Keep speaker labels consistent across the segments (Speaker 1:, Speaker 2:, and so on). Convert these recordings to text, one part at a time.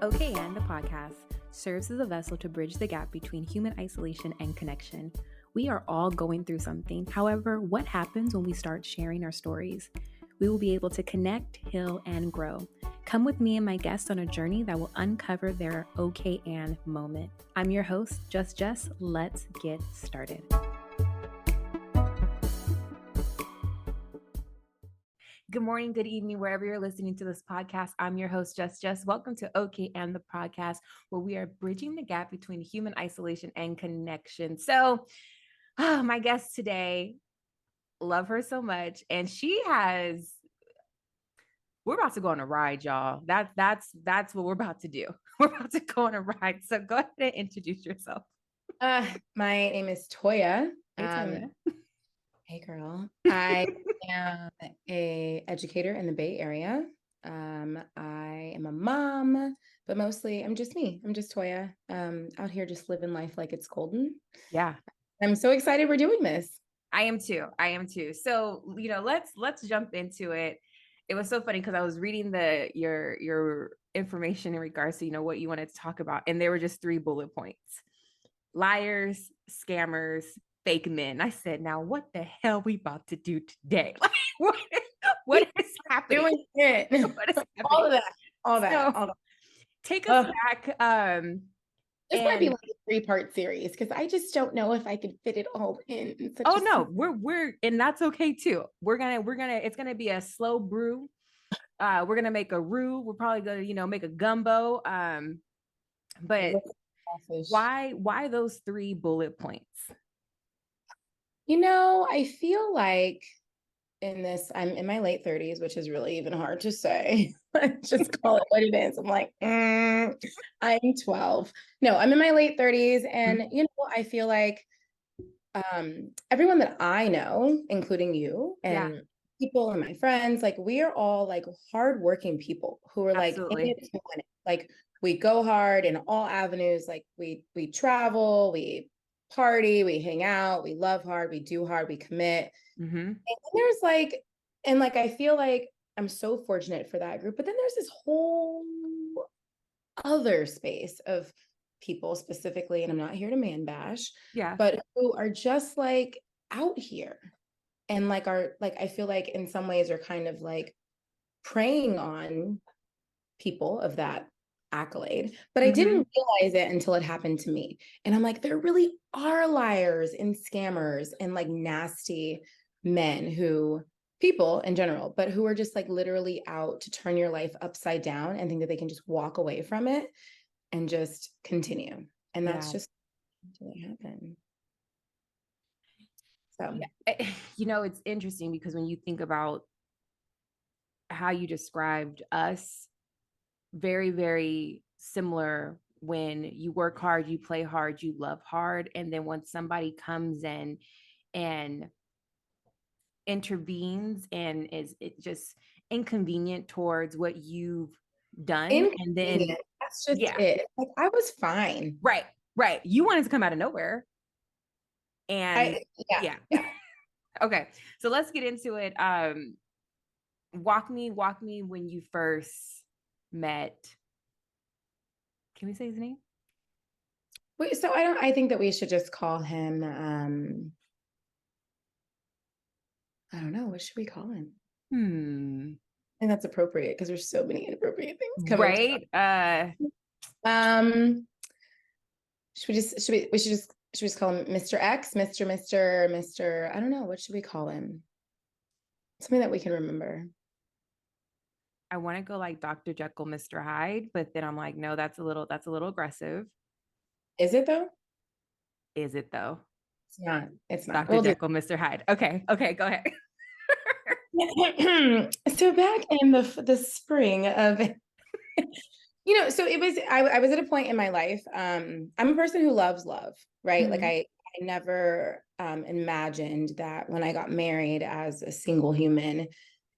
Speaker 1: Okay, and the podcast serves as a vessel to bridge the gap between human isolation and connection. We are all going through something. However, what happens when we start sharing our stories? We will be able to connect, heal, and grow. Come with me and my guests on a journey that will uncover their okay and moment. I'm your host, Just Jess. Let's get started. Good morning, good evening, wherever you're listening to this podcast. I'm your host, Just Jess. Welcome to Okay and the podcast, where we are bridging the gap between human isolation and connection. So, my guest today, love her so much, and we're about to go on a ride, y'all. That's what we're about to do. We're about to go on a ride. So go ahead and introduce yourself.
Speaker 2: My name is Toya.
Speaker 1: Hey, Toya.
Speaker 2: Hey, girl. I am a educator in the Bay Area. I am a mom, but mostly I'm just me. I'm just Toya. Out here just living life like it's golden.
Speaker 1: Yeah.
Speaker 2: I'm so excited we're doing this.
Speaker 1: I am too. So, let's jump into it. It was so funny because I was reading your information in regards to, what you wanted to talk about. And there were just 3 bullet points: liars, scammers, fake men. I said, now what the hell we about to do today? Like, what is happening?
Speaker 2: Doing it.
Speaker 1: What is happening?
Speaker 2: All that.
Speaker 1: Take us back.
Speaker 2: This might be like a 3-part series because I just don't know if I could fit it all in.
Speaker 1: We're and that's okay too. It's gonna be a slow brew. We're gonna make a roux. We're probably gonna, make a gumbo. But why those 3 bullet points?
Speaker 2: I feel like I'm in my late 30s, which is really even hard to say. Just call it what it is. I'm like, I'm 12. No, I'm in my late 30s. And, I feel like everyone that I know, including you and people and my friends, like we are all like hardworking people who are like, in it to win it. Like we go hard in all avenues. Like we travel, we party, we hang out, we love hard, we do hard, we commit. Mm-hmm. And there's I feel like I'm so fortunate for that group, but then there's this whole other space of people specifically, and I'm not here to man bash, but who are just like out here and I feel like in some ways are kind of like preying on people of that accolade, but I didn't realize it until it happened to me. And I'm like, there really are liars and scammers and like nasty men people in general, but who are just like literally out to turn your life upside down and think that they can just walk away from it and just continue. And that's just really happen. So,
Speaker 1: it's interesting because when you think about how you described us, very, very similar. When you work hard, you play hard, you love hard. And then when somebody comes in and intervenes and is it just inconvenient towards what you've done, and then
Speaker 2: that's just it. Like I was fine.
Speaker 1: Right. You wanted to come out of nowhere. And okay, so let's get into it. Walk me when you first met. Can we say his name?
Speaker 2: Wait, so I think that we should just call him I don't know, what should we call him? And that's appropriate because there's so many inappropriate things coming.
Speaker 1: Right.
Speaker 2: Should we just call him Mr. X, Mr. I don't know, what should we call him? Something that we can remember.
Speaker 1: I want to go like Dr. Jeckyl, Mr. Hyde, but then I'm like, no, that's a little aggressive.
Speaker 2: Is it though?
Speaker 1: It's
Speaker 2: not. It's not.
Speaker 1: Dr. Jeckyl, Mr. Hyde. Okay, go ahead.
Speaker 2: So back in the spring of, so it was, I was at a point in my life. I'm a person who loves love, right? Mm-hmm. Like I never imagined that when I got married as a single human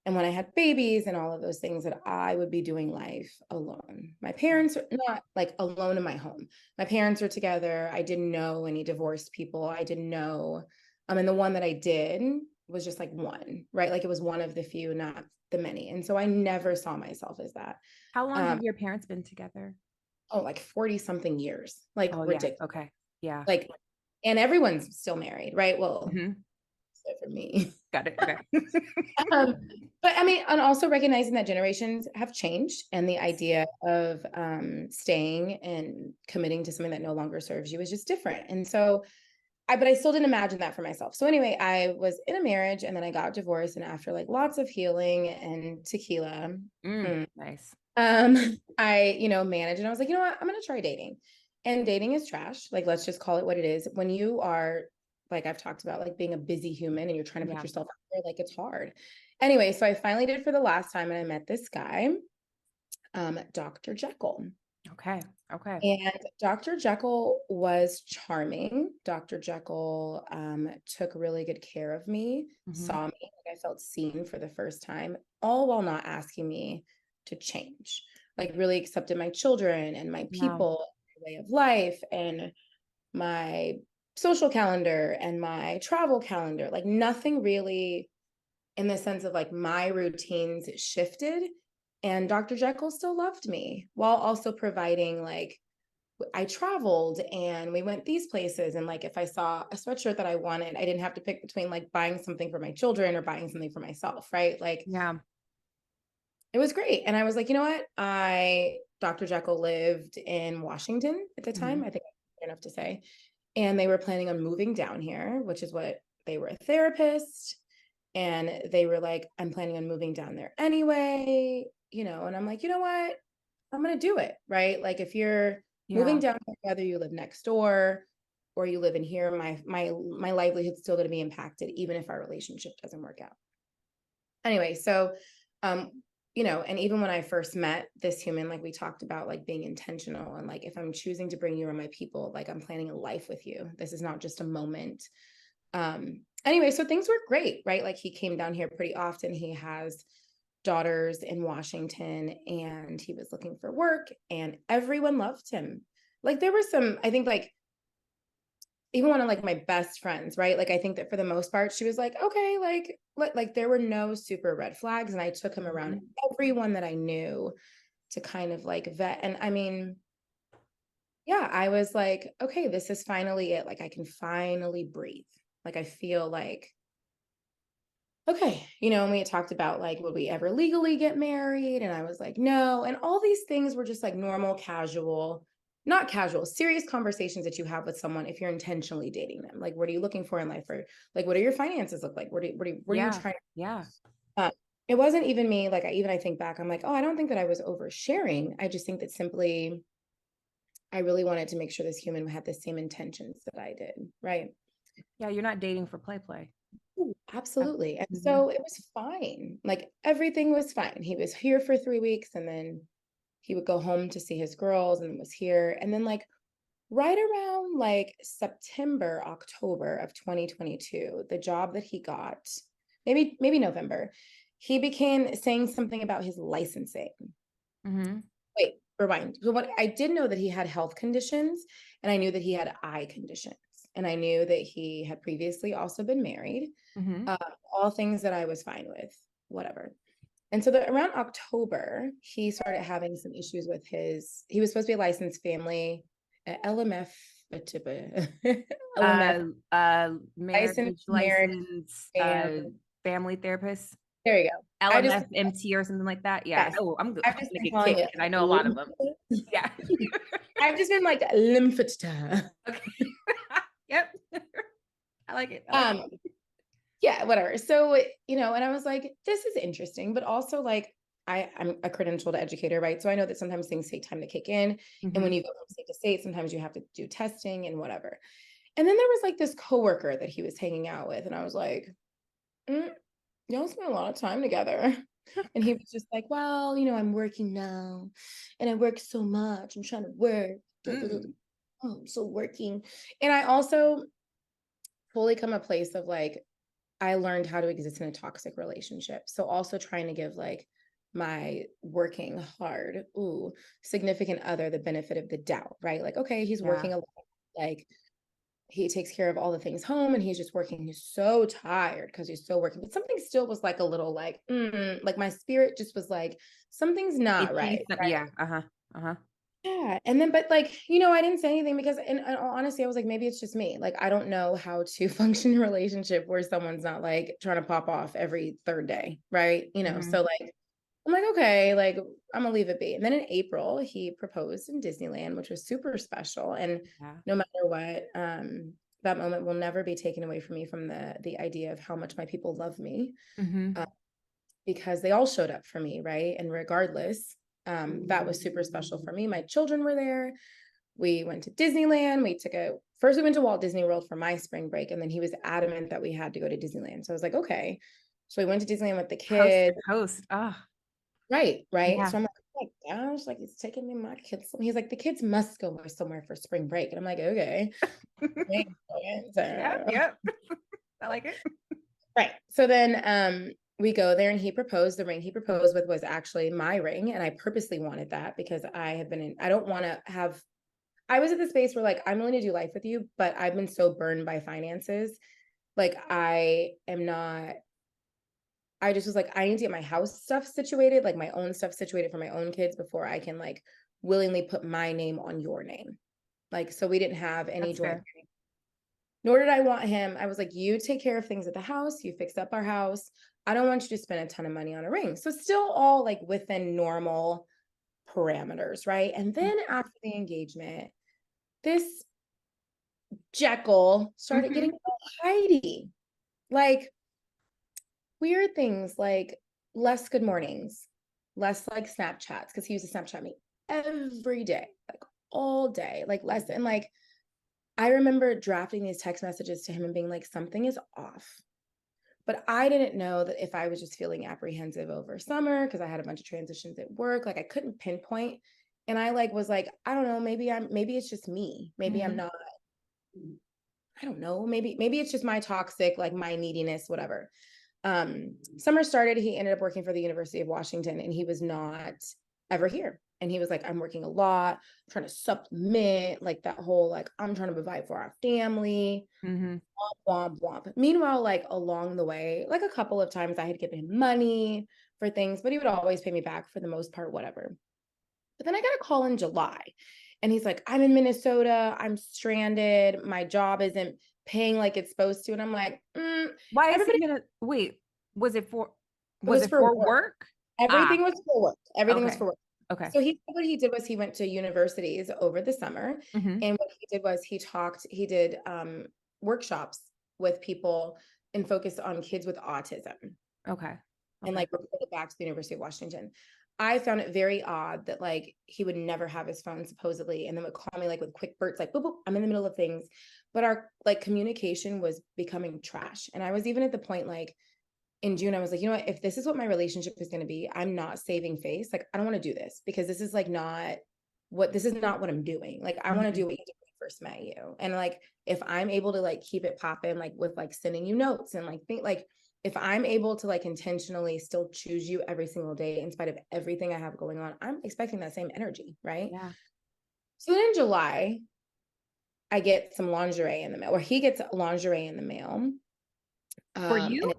Speaker 2: and when I had babies and all of those things that I would be doing life alone. My parents are not like alone in my home. My parents were together. I didn't know any divorced people. I didn't know. And the one that I did was just like one, right? Like it was one of the few, not the many. And so I never saw myself as that.
Speaker 1: How long have your parents been together?
Speaker 2: oh, like 40 something years, like
Speaker 1: Oh, yeah.
Speaker 2: ridiculous.
Speaker 1: Okay. Yeah.
Speaker 2: Like, and everyone's still married, right? Well,
Speaker 1: Hmm.
Speaker 2: except for me.
Speaker 1: Got it. Okay.
Speaker 2: Um, but I mean, and also recognizing that generations have changed and the idea of staying and committing to something that no longer serves you is just different. And so but I still didn't imagine that for myself. So anyway, I was in a marriage and then I got divorced. And after like lots of healing and tequila,
Speaker 1: Nice.
Speaker 2: I, managed and I was like, you know what? I'm going to try dating. And dating is trash. Like, let's just call it what it is. When you are, like I've talked about, like being a busy human and you're trying to put
Speaker 1: Yeah.
Speaker 2: yourself out there, like it's hard. Anyway, so I finally did for the last time and I met this guy, Dr. Jekyll.
Speaker 1: Okay. Okay.
Speaker 2: And Dr. Jekyll was charming. Dr. Jekyll took really good care of me,
Speaker 1: Hmm.
Speaker 2: saw me, like I felt seen for the first time, all while not asking me to change. Like really accepted my children and my
Speaker 1: Yeah.
Speaker 2: people, my way of life, and my social calendar and my travel calendar. Like nothing really in the sense of like my routines shifted. And Dr. Jekyll still loved me while also providing like I traveled and we went these places. And like, if I saw a sweatshirt that I wanted, I didn't have to pick between like buying something for my children or buying something for myself. Right. Like
Speaker 1: Yeah.
Speaker 2: it was great. And I was like, you know what? Dr. Jekyll lived in Washington at the
Speaker 1: Hmm.
Speaker 2: time. I think I'm enough to say. And they were planning on moving down here, which is what they were a therapist. And they were like, I'm planning on moving down there anyway, and I'm like, you know what? I'm going to do it. Right. Like if you're moving
Speaker 1: Yeah.
Speaker 2: down, whether you live next door or you live in here, my livelihood's still going to be impacted, even if our relationship doesn't work out. Anyway, so, um, and even when I first met this human, like we talked about, like being intentional and like, if I'm choosing to bring you around my people, like I'm planning a life with you. This is not just a moment. Anyway, so things were great, right? Like he came down here pretty often. He has daughters in Washington and he was looking for work and everyone loved him. Like there were some, I think like even one of like my best friends, right? Like I think that for the most part, she was like, okay, like there were no super red flags. And I took him around
Speaker 1: Mhm.
Speaker 2: everyone that I knew to kind of like vet. And I mean, yeah, I was like, okay, this is finally it. Like I can finally breathe. Like I feel like okay, and we had talked about like, would we ever legally get married? And I was like, no. And all these things were just like normal, casual, not casual, serious conversations that you have with someone if you're intentionally dating them. Like, what are you looking for in life? Or like, what do your finances look like? What are you
Speaker 1: Yeah.
Speaker 2: trying
Speaker 1: Yeah.
Speaker 2: to? It wasn't even me. Like, I think back, I'm like, oh, I don't think that I was oversharing. I just think that simply, I really wanted to make sure this human had the same intentions that I did. Right.
Speaker 1: Yeah. You're not dating for play.
Speaker 2: Ooh, absolutely. And
Speaker 1: Mm-hmm.
Speaker 2: so it was fine. Like everything was fine. He was here for 3 weeks and then he would go home to see his girls and was here. And then like right around like September, October of 2022, the job that he got, maybe November, he began saying something about his licensing.
Speaker 1: Mm-hmm.
Speaker 2: Wait, rewind. So what I did know that he had health conditions and I knew that he had eye conditions. And I knew that he had previously also been married.
Speaker 1: Mm-hmm.
Speaker 2: uh, all things that I was fine with, whatever. And so around October, he started having some issues with he was supposed to be a licensed family, LMF, LMF, licensed
Speaker 1: Marriage
Speaker 2: marriage
Speaker 1: license,
Speaker 2: family.
Speaker 1: family therapist,
Speaker 2: There you go. I just,
Speaker 1: LMFMT or something like that. Yeah.
Speaker 2: yes,
Speaker 1: Oh, I'm good.
Speaker 2: I've
Speaker 1: I'm
Speaker 2: just
Speaker 1: gonna
Speaker 2: been
Speaker 1: get
Speaker 2: calling
Speaker 1: kicked
Speaker 2: it
Speaker 1: because I know a lot of them. Yeah.
Speaker 2: I've just been like lymphata.
Speaker 1: Okay. Yep. I like it. I like
Speaker 2: Um, yeah, whatever. So, and I was like, this is interesting, but also like I'm a credentialed educator, right? So I know that sometimes things take time to kick in.
Speaker 1: it.
Speaker 2: And
Speaker 1: Hmm.
Speaker 2: when you go from state to state, sometimes you have to do testing and whatever. And then there was like this coworker that he was hanging out with, and I was like, y'all spend a lot of time together. And he was just like, well, I'm working now and I work so much. I'm trying to work.
Speaker 1: Mm.
Speaker 2: Oh, I'm still working. And I also fully come a place of like, I learned how to exist in a toxic relationship. So also trying to give like my working hard, significant other the benefit of the doubt, right? Like, okay, he's
Speaker 1: Yeah.
Speaker 2: working a lot, like he takes care of all the things home and he's just working. He's so tired because he's still working. But something still was like a little like my spirit just was like, something's not
Speaker 1: Itchy.
Speaker 2: right.
Speaker 1: Yeah. Uh-huh. Uh-huh.
Speaker 2: Yeah. And then, but like, I didn't say anything because in all honesty, I was like, maybe it's just me. Like, I don't know how to function in a relationship where someone's not like trying to pop off every third day. Right. So like, I'm like, okay, like I'm gonna leave it be. And then in April, he proposed in Disneyland, which was super special. And
Speaker 1: Yeah.
Speaker 2: no matter what, that moment will never be taken away from me from the idea of how much my people love me.
Speaker 1: Mm-hmm.
Speaker 2: Because they all showed up for me, right? And regardless, that was super special for me. My children were there. We went to Disneyland. First we went to Walt Disney World for my spring break, and then he was adamant that we had to go to Disneyland. So I was like, okay. So we went to Disneyland with the
Speaker 1: Coast to
Speaker 2: kids.
Speaker 1: coast. Oh,
Speaker 2: Right.
Speaker 1: yeah.
Speaker 2: So I'm like, oh my gosh, like he's taking me my kids. He's like, the kids must go somewhere for spring break. And I'm like, okay.
Speaker 1: Yep,
Speaker 2: So,
Speaker 1: yep. I like it.
Speaker 2: right. So then we go there and he proposed. The ring he proposed with was actually my ring. And I purposely wanted that because I don't want to have, I was at the space where like, I'm willing to do life with you, but I've been so burned by finances. Like I just was like, I need to get my house stuff situated, like my own stuff situated for my own kids before I can like willingly put my name on your name. Like, so we didn't have any
Speaker 1: That's
Speaker 2: joint
Speaker 1: fair.
Speaker 2: nor did I want him. I was like, you take care of things at the house, you fix up our house. I don't want you to spend a ton of money on a ring. So still all like within normal parameters, right? And then after the engagement, this Jeckyl started
Speaker 1: Mm-hmm.
Speaker 2: getting Heidi. Like weird things like less good mornings, less like Snapchats, because he used to Snapchat me every day, like all day, like less. And like I remember drafting these text messages to him and being like, something is off. But I didn't know that if I was just feeling apprehensive over summer because I had a bunch of transitions at work, like I couldn't pinpoint. And I like was like, I don't know, maybe it's just me. Maybe I'm
Speaker 1: Mm-hmm.
Speaker 2: not, I don't know, maybe it's just my toxic, like my neediness, whatever. Summer started, he ended up working for the University of Washington and he was not ever here. And he was like, I'm working a lot, I'm trying to supplement like that whole like I'm trying to provide for our family.
Speaker 1: Mm-hmm.
Speaker 2: Womp womp. Meanwhile, like along the way, like a couple of times I had given him money for things, but he would always pay me back for the most part, whatever. But then I got a call in July and he's like, I'm in Minnesota. I'm stranded. My job isn't paying like it's supposed to. And I'm like,
Speaker 1: Why is he
Speaker 2: everybody,
Speaker 1: gonna wait? Was it for
Speaker 2: it
Speaker 1: was
Speaker 2: was
Speaker 1: it
Speaker 2: for
Speaker 1: for
Speaker 2: work.
Speaker 1: work? Ah,
Speaker 2: Everything was for work. Everything was
Speaker 1: okay.
Speaker 2: for work.
Speaker 1: Okay.
Speaker 2: So what he did was he went to universities over the summer.
Speaker 1: Mm-hmm.
Speaker 2: And what he did was he did workshops with people and focused on kids with autism
Speaker 1: Okay.
Speaker 2: and
Speaker 1: Okay.
Speaker 2: like reported back to the University of Washington. I found it very odd that like he would never have his phone supposedly and then would call me like with quick bursts, like boop, boop, I'm in the middle of things. But our like communication was becoming trash. And I was even at the point like in June, I was like, you know what, if this is what my relationship is going to be, I'm not saving face. Like, I don't want to do this because this is like this is not what I'm doing. Like, I want to
Speaker 1: Mm-hmm.
Speaker 2: do what you did when I first met you. And like, if I'm able to like keep it popping, like with like sending you notes and like think like, if I'm able to like intentionally still choose you every single day in spite of everything I have going on, I'm expecting that same energy. Right.
Speaker 1: Yeah.
Speaker 2: So then in July, I get some lingerie in the mail, or he gets lingerie in the mail.
Speaker 1: For
Speaker 2: And
Speaker 1: you?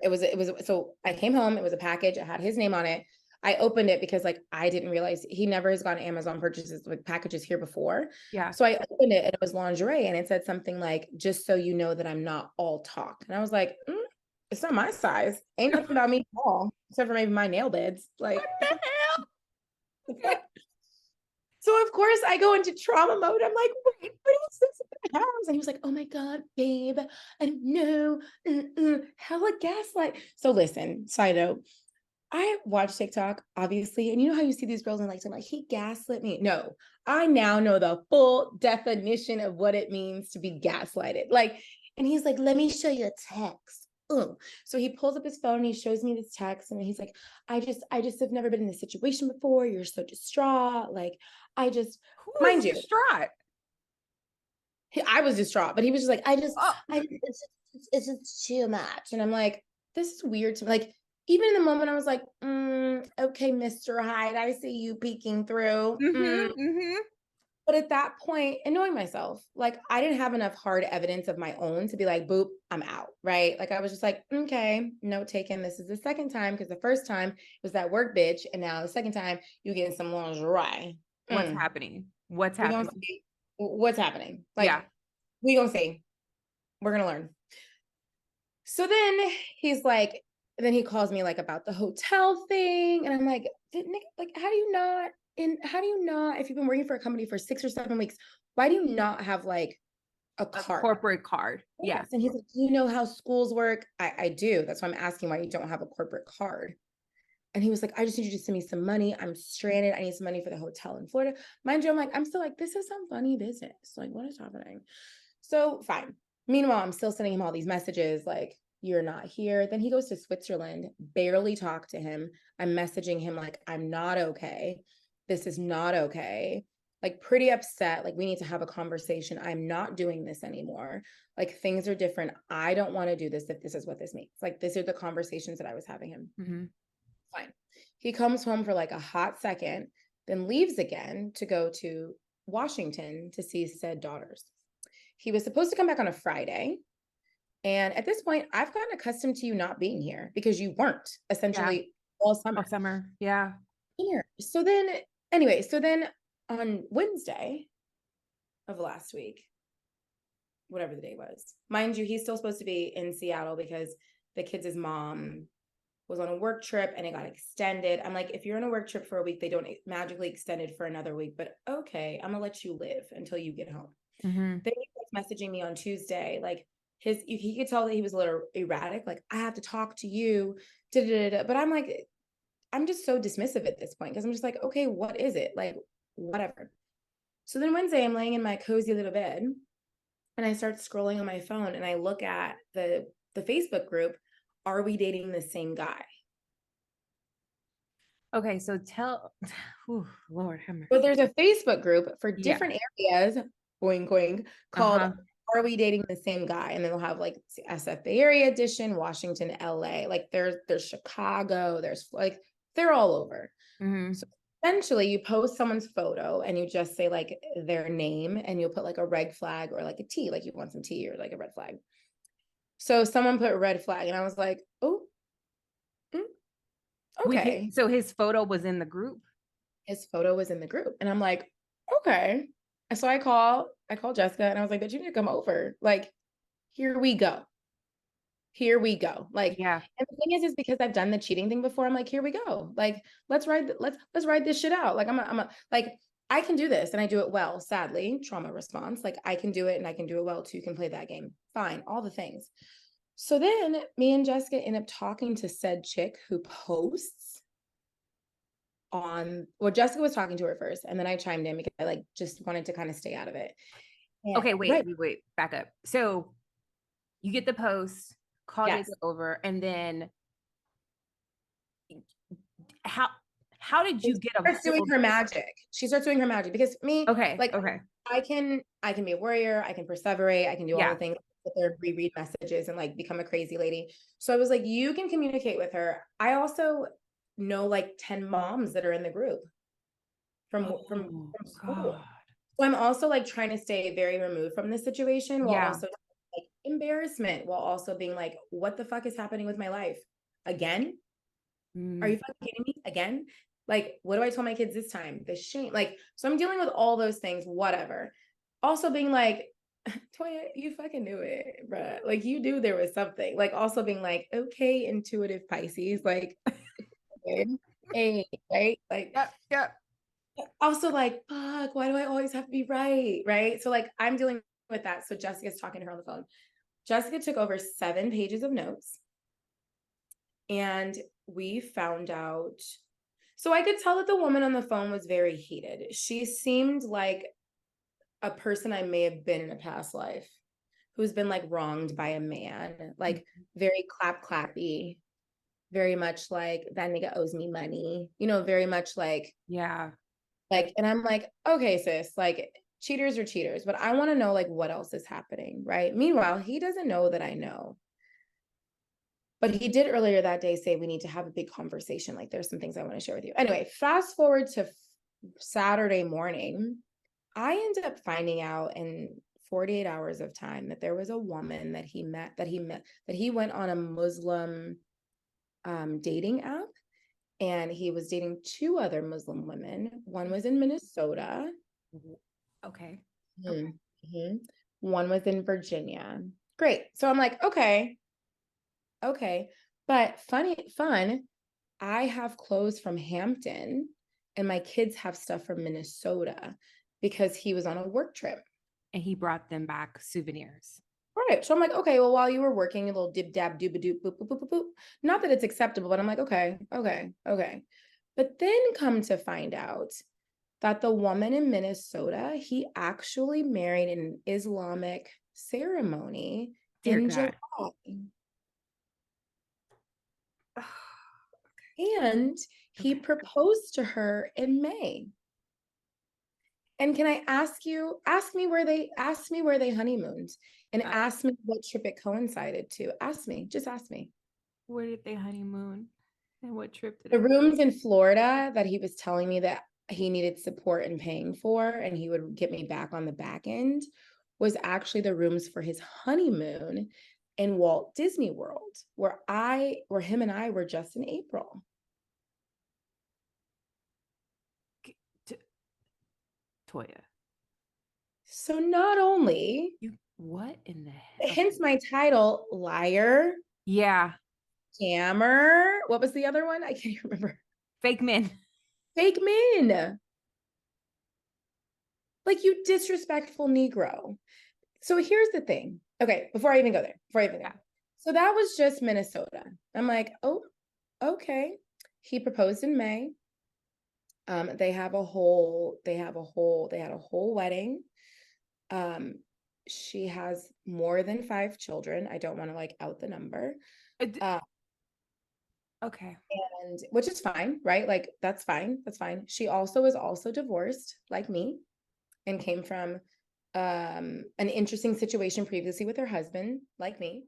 Speaker 2: it was so I came home, it was a package, it had his name on it. I opened it because like I didn't realize he never has gone Amazon purchases with packages here before.
Speaker 1: Yeah.
Speaker 2: So I opened it and it was lingerie and it said something like, just so you know that I'm not all talk. And I was like, it's not my size. Ain't nothing about me at all, except for maybe my nail beds. Like,
Speaker 1: What the hell?
Speaker 2: so of course I go into trauma mode. I'm like, wait, what is this in the house? And he was like, oh my God, babe. And no, hella gaslight. So listen, side note, I watch TikTok, obviously, and you know how you see these girls and like, he gaslit me. No, I now know the full definition of what it means to be gaslighted. Like, and he's like, let me show you a text. Ugh. So he pulls up his phone and he shows me this text and he's like, I just have never been in this situation before. You're so distraught. Like,
Speaker 1: Who
Speaker 2: mind
Speaker 1: is
Speaker 2: you,
Speaker 1: distraught?
Speaker 2: I was distraught, but he was just like,
Speaker 1: Oh,
Speaker 2: it's just too much. And I'm like, this is weird to me. Like, even in the moment, I was like, okay, Mr. Hyde, I see you peeking through.
Speaker 1: mm-hmm. Mm-hmm.
Speaker 2: But at that point, and knowing myself, like I didn't have enough hard evidence of my own to be like, boop, I'm out. Right. Like I was just like, okay, note taken. This is the second time because the first time was that work bitch. And now the second time you getting some lingerie.
Speaker 1: What's happening? What's
Speaker 2: We gonna
Speaker 1: happening?
Speaker 2: see what's happening.
Speaker 1: Yeah.
Speaker 2: Like, we gonna see. We're gonna learn. So then he's like, then he calls me like about the hotel thing. And I'm like, like, how do you not, if you've been working for a company for 6 or 7 weeks, why do you not have like a
Speaker 1: A
Speaker 2: card?
Speaker 1: corporate card. Yeah.
Speaker 2: Yes. And he's like, you know how schools work? I do. That's why I'm asking why you don't have a corporate card. And he was like, I just need you to send me some money. I'm stranded. I need some money for the hotel in Florida. Mind you, I'm still like, this is some funny business. Like, what is happening? So fine. Meanwhile, I'm still sending him all these messages like, you're not here. Then he goes to Switzerland, barely talk to him. I'm messaging him like, I'm not okay. This is not okay. Like, pretty upset. Like, we need to have a conversation. I'm not doing this anymore. Like, things are different. I don't want to do this if this is what this means. Like, these are the conversations that I was having him.
Speaker 1: Mm-hmm.
Speaker 2: Fine. He comes home for like a hot second, then leaves again to go to Washington to see said daughters. He was supposed to come back on a Friday. And at this point, I've gotten accustomed to you not being here because you weren't essentially all summer.
Speaker 1: All summer. Yeah.
Speaker 2: Here. So then, anyway, on Wednesday of last week, whatever the day was, mind you, he's still supposed to be in Seattle because the kids' mom was on a work trip and it got extended. I'm like, if you're on a work trip for a week, they don't magically extend it for another week, but okay, I'm gonna let you live until you get home.
Speaker 1: Mm-hmm.
Speaker 2: Then he was messaging me on Tuesday, like he could tell that he was a little erratic, like, I have to talk to you, but I'm like, I'm just so dismissive at this point because I'm just like, okay, what is it? Like, whatever. So then Wednesday, I'm laying in my cozy little bed and I start scrolling on my phone and I look at the Facebook group, Are We Dating the Same Guy?
Speaker 1: Okay, so Lord have mercy.
Speaker 2: But there's a Facebook group for
Speaker 1: Yeah.
Speaker 2: different areas, going, called
Speaker 1: Uh-huh.
Speaker 2: Are We Dating the Same Guy? And they'll have like SF Bay Area edition, Washington, LA. Like there's Chicago, there's like, they're all over.
Speaker 1: Mm-hmm.
Speaker 2: So essentially you post someone's photo and you just say like their name and you'll put like a red flag or like a T, like you want some tea or like a red flag. So someone put red flag and I was like, oh, okay.
Speaker 1: So his photo was in the group.
Speaker 2: His photo was in the group. And I'm like, okay. And so I call Jessica and I was like, but you need to come over. Like, here we go. Here we go. Like,
Speaker 1: Yeah.
Speaker 2: and the thing is because I've done the cheating thing before. I'm like, here we go. Like, let's ride this shit out. Like, like, I can do this and I do it well. Sadly, trauma response. Like, I can do it and I can do it well too. You can play that game. Fine. All the things. So then me and Jessica end up talking to said chick who posts Jessica was talking to her first, and then I chimed in because I like just wanted to kind of stay out of it. And,
Speaker 1: Okay, wait, back up. So you get the post, call
Speaker 2: yes.
Speaker 1: Jeckyl over, and then how did you get
Speaker 2: She starts doing her magic. She starts doing her magic because me,
Speaker 1: Okay.
Speaker 2: like,
Speaker 1: Okay.
Speaker 2: I can be a warrior, I can perseverate, I can do all
Speaker 1: Yeah.
Speaker 2: the things, sit there, reread messages and like become a crazy lady. So I was like, you can communicate with her. I also know like 10 moms that are in the group from school.
Speaker 1: God.
Speaker 2: So I'm also like trying to stay very removed from this situation while
Speaker 1: Yeah.
Speaker 2: also like embarrassment, while also being like, what the fuck is happening with my life? Again? Are you fucking kidding me? Again? Like, what do I tell my kids this time? The shame. Like, so I'm dealing with all those things, whatever. Also being like, Toya, you fucking knew it, bruh. Like, you knew there was something. Like, also being like, okay, intuitive Pisces, like, hey, right? Like,
Speaker 1: Yep.
Speaker 2: also like, fuck, why do I always have to be right? Right. So like I'm dealing with that. So Jessica's talking to her on the phone. Jessica took over 7 pages of notes. And we found out. So I could tell that the woman on the phone was very heated. She seemed like a person I may have been in a past life who's been like wronged by a man, like very clappy, very much like that nigga owes me money, very much like,
Speaker 1: Yeah.
Speaker 2: like, and I'm like, okay, sis, like cheaters are cheaters, but I want to know like what else is happening, right? Meanwhile, he doesn't know that I know. But he did earlier that day say we need to have a big conversation. Like there's some things I want to share with you. Anyway, fast forward to Saturday morning, I ended up finding out in 48 hours of time that there was a woman that he went on a Muslim dating app. and he was dating two other Muslim women. One was in Minnesota.
Speaker 1: Okay.
Speaker 2: Mm-hmm. One was in Virginia. Great. So I'm like, okay. But fun. I have clothes from Hampton and my kids have stuff from Minnesota because he was on a work trip.
Speaker 1: And he brought them back souvenirs.
Speaker 2: Right. So I'm like, okay, well, while you were working, a little dib dab dooba doop boop boop boop boop boop. Not that it's acceptable, but I'm like, okay. But then come to find out that the woman in Minnesota, he actually married in an Islamic ceremony
Speaker 1: Dear
Speaker 2: in
Speaker 1: God.
Speaker 2: July. And he proposed to her in May. And can I ask me where they honeymooned and ask me what trip it coincided to. Just ask me.
Speaker 1: Where did they honeymoon? And what trip did
Speaker 2: The rooms in Florida that he was telling me that he needed support in paying for and he would get me back on the back end was actually the rooms for his honeymoon in Walt Disney World, where him and I were just in April.
Speaker 1: Toya.
Speaker 2: So not only
Speaker 1: what in the hell?
Speaker 2: Hence my title, liar.
Speaker 1: Yeah.
Speaker 2: Scammer. What was the other one? I can't remember.
Speaker 1: Fake men.
Speaker 2: Fake men. Like, you disrespectful Negro. So here's the thing. Okay, before I even go there. So that was just Minnesota. I'm like, oh, okay. He proposed in May. They had a whole wedding. She has more than 5 children. I don't want to like out the number.
Speaker 1: Okay.
Speaker 2: And which is fine, right? Like, that's fine. She also is also divorced, like me, and came from an interesting situation previously with her husband, like me.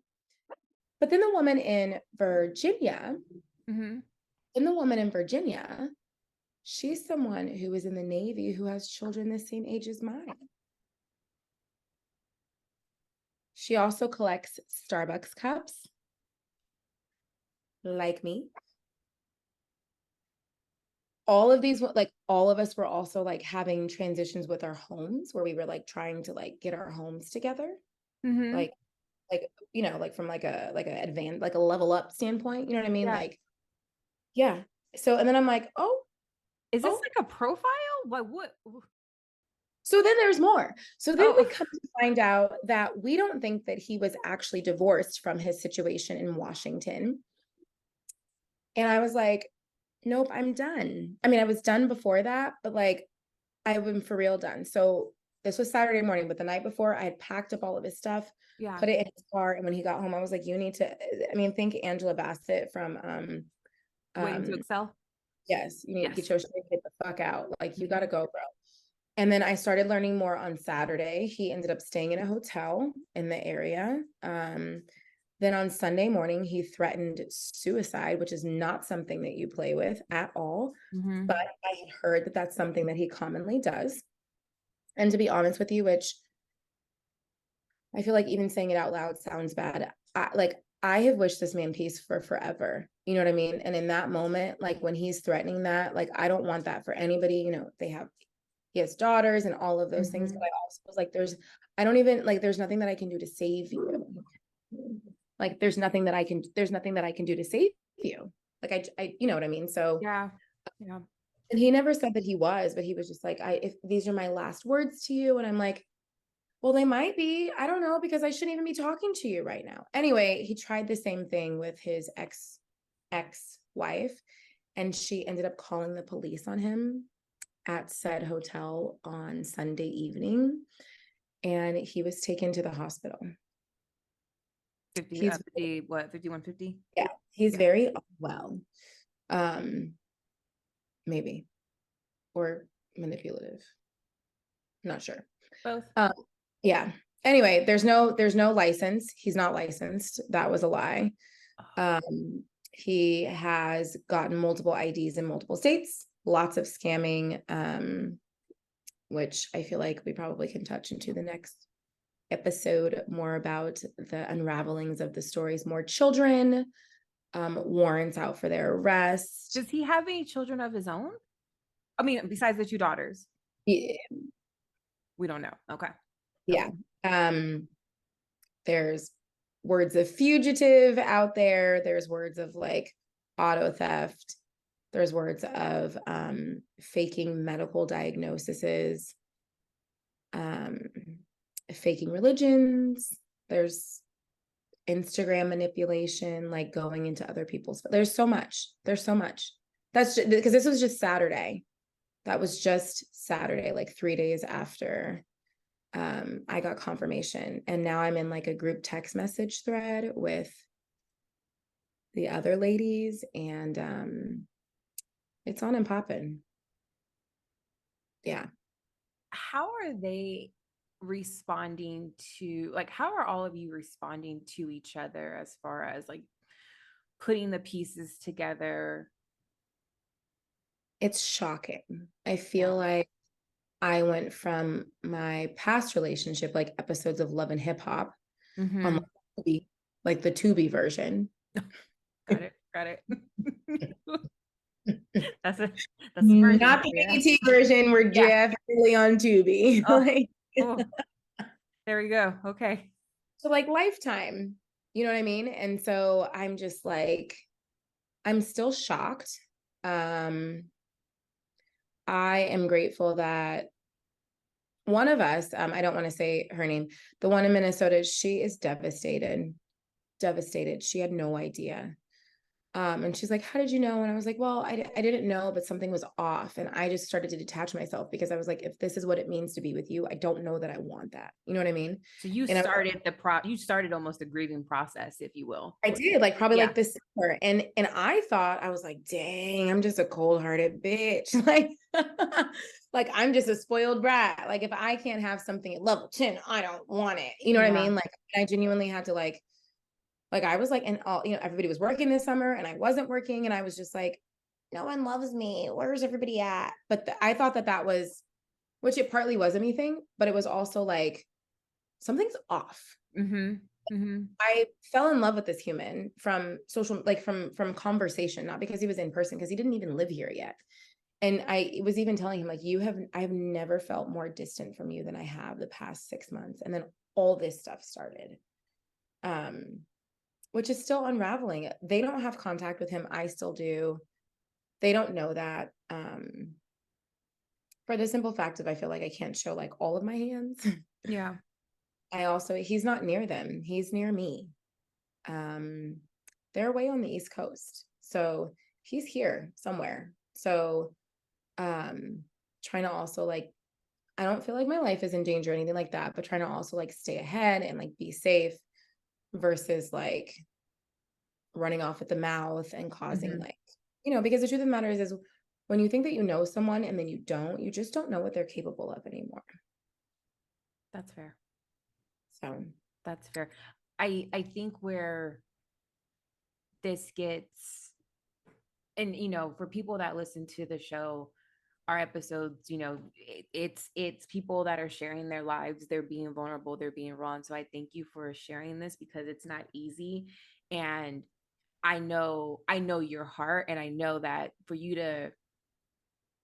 Speaker 2: But then the woman in Virginia, she's someone who is in the Navy who has children the same age as mine. She also collects Starbucks cups, like me. All of these, like, all of us were also like having transitions with our homes where we were like trying to like get our homes together. Like, you know, like from like a advanced, like a level up standpoint, you know what I mean?
Speaker 1: Yeah.
Speaker 2: Like, yeah. So, and then I'm like, oh,
Speaker 1: is this like a profile? What?
Speaker 2: So then there's more. So then we come to find out that we don't think that he was actually divorced from his situation in Washington. And I was like, nope, I'm done. I mean, I was done before that, but like, I've been for real done. So this was Saturday morning, but the night before I had packed up all of his stuff, put it in his car. And when he got home, I was like, you need to, I mean, think Angela Bassett from
Speaker 1: Waiting to Excel.
Speaker 2: Yes, you need to get your shit, get the fuck out. Like, you gotta go, bro. And then I started learning more on Saturday. He ended up staying in a hotel in the area. Then on Sunday morning, he threatened suicide, which is not something that you play with at all. But I had heard that that's something that he commonly does. And to be honest with you, which I feel like even saying it out loud sounds bad. I have wished this man peace for forever. You know what I mean? And in that moment, like when he's threatening that, like, I don't want that for anybody. You know, he has daughters and all of those things. But I also was like, there's nothing that I can do to save you. Like, there's nothing that I can do to save you. Like, I you know what I mean? So
Speaker 1: yeah.
Speaker 2: And he never said that he was, but he was just like, if these are my last words to you. And I'm like, well, they might be. I don't know, because I shouldn't even be talking to you right now. Anyway, he tried the same thing with his ex-wife, and she ended up calling the police on him at said hotel on Sunday evening, and he was taken to the hospital.
Speaker 1: 5150?
Speaker 2: Yeah, he's very well. Maybe, or manipulative. Not sure.
Speaker 1: Both.
Speaker 2: Yeah. Anyway, there's no license. He's not licensed. That was a lie. He has gotten multiple IDs in multiple states, lots of scamming, which I feel like we probably can touch into the next episode more about the unravelings of the stories. More children, warrants out for their arrest.
Speaker 1: Does he have any children of his own? I mean, besides the two daughters?
Speaker 2: Yeah.
Speaker 1: We don't know. Okay.
Speaker 2: Yeah. There's words of fugitive out there. There's words of like auto theft. There's words of faking medical diagnoses, faking religions. There's Instagram manipulation, like going into other people's. There's so much. There's so much. That's just, because this was just Saturday. That was just Saturday, like 3 days after I got confirmation. And now I'm in like a group text message thread with the other ladies, and it's on and popping. Yeah.
Speaker 1: How are they responding to, like, how are all of you responding to each other as far as like putting the pieces together?
Speaker 2: It's shocking. I feel like I went from my past relationship, like episodes of Love and Hip Hop, on like the Tubi version.
Speaker 1: Got it. Got it. that's a version.
Speaker 2: Not the BET version. We're definitely on Tubi.
Speaker 1: There we go. Okay.
Speaker 2: So like Lifetime, you know what I mean? And so I'm just like, I'm still shocked. I am grateful that one of us, I don't want to say her name, the one in Minnesota, she is devastated. She had no idea. And she's like, how did you know? And I was like, well, I didn't know, but something was off. And I just started to detach myself because I was like, if this is what it means to be with you, I don't know that I want that. You know what I mean?
Speaker 1: So you started almost a grieving process, if you will.
Speaker 2: I did, like probably like this summer. And I thought, I was like, dang, I'm just a cold-hearted bitch. Like I'm just a spoiled brat. Like if I can't have something at level 10, I don't want it. You know what I mean? Like I genuinely had to like I was like, and all, everybody was working this summer and I wasn't working. And I was just like, no one loves me. Where's everybody at? But I thought that was, which it partly was anything, but it was also like, something's off. I fell in love with this human from social, like from conversation, not because he was in person, because he didn't even live here yet. And I was even telling him like, I have never felt more distant from you than I have the past 6 months. And then all this stuff started. Which is still unraveling. They don't have contact with him. I still do. They don't know that. For the simple fact of I feel like I can't show like all of my hands.
Speaker 1: Yeah.
Speaker 2: He's not near them. He's near me. They're away on the East Coast. So he's here somewhere. So trying to also like, I don't feel like my life is in danger or anything like that, but trying to also like stay ahead and like be safe versus like running off at the mouth and causing like, because the truth of the matter is when you think that you know someone and then you just don't know what they're capable of anymore.
Speaker 1: That's fair.
Speaker 2: So
Speaker 1: that's fair. I think where this gets, and for people that listen to the show, our episodes, it's people that are sharing their lives, they're being vulnerable, they're being raw. And so I thank you for sharing this because it's not easy. And I know your heart, and I know that for you to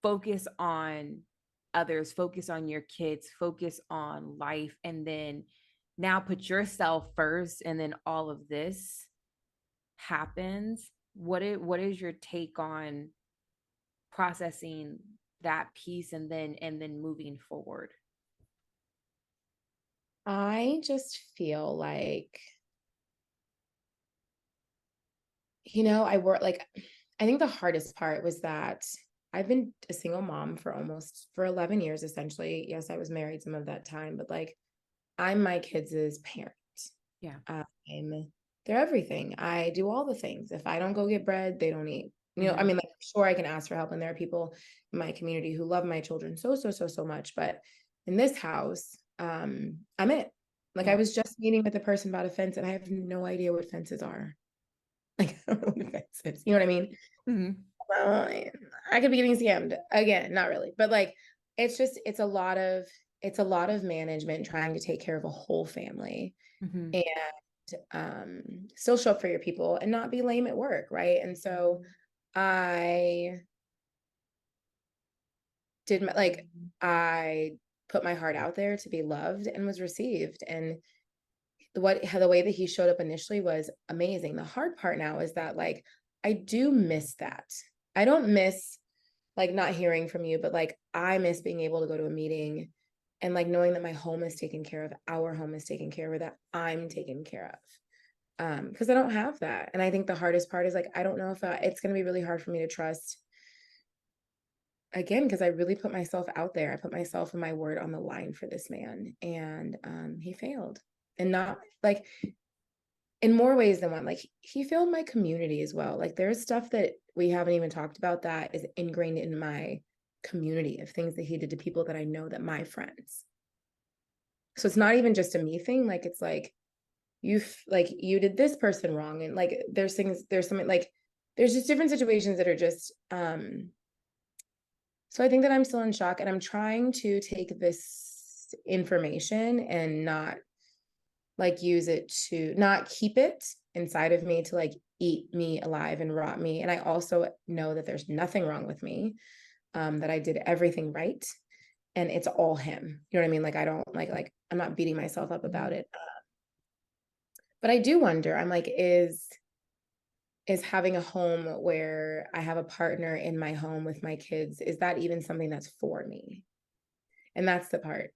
Speaker 1: focus on others, focus on your kids, focus on life, and then now put yourself first, and then all of this happens. What is your take on processing that piece and then moving forward?
Speaker 2: I just feel like, I work like, I think the hardest part was that I've been a single mom for 11 years, essentially. Yes, I was married some of that time, but like I'm my kids' parent.
Speaker 1: Yeah.
Speaker 2: They're everything. I do all the things. If I don't go get bread, they don't eat. I mean, like, sure, I can ask for help, and there are people in my community who love my children so much. But in this house, I'm it. Like, I was just meeting with a person about a fence, and I have no idea what fences are. Like, I don't know what fences. You know what I mean? I could be getting scammed again. Not really, but like, it's a lot of management trying to take care of a whole family. And still show up for your people and not be lame at work, right? And so I did I put my heart out there to be loved and was received. And the way that he showed up initially was amazing. The hard part now is that like I do miss that. I don't miss like not hearing from you, but like I miss being able to go to a meeting and like knowing that my home is taken care of, our home is taken care of, or that I'm taken care of. Because I don't have that. And I think the hardest part is like I don't know if it's going to be really hard for me to trust again, because I really put myself out there. I put myself and my word on the line for this man, and he failed. And not like in more ways than one. Like he failed my community as well. Like there's stuff that we haven't even talked about that is ingrained in my community of things that he did to people that I know, that my friends. So it's not even just a me thing. Like it's like you did this person wrong, and like there's something like there's just different situations that are just so I think that I'm still in shock, and I'm trying to take this information and not like use it to not keep it inside of me to like eat me alive and rot me. And I also know that there's nothing wrong with me, that I did everything right, and it's all him. You know what I mean? Like I don't like I'm not beating myself up about it. But I do wonder, I'm like, is having a home where I have a partner in my home with my kids, is that even something that's for me? And that's the part.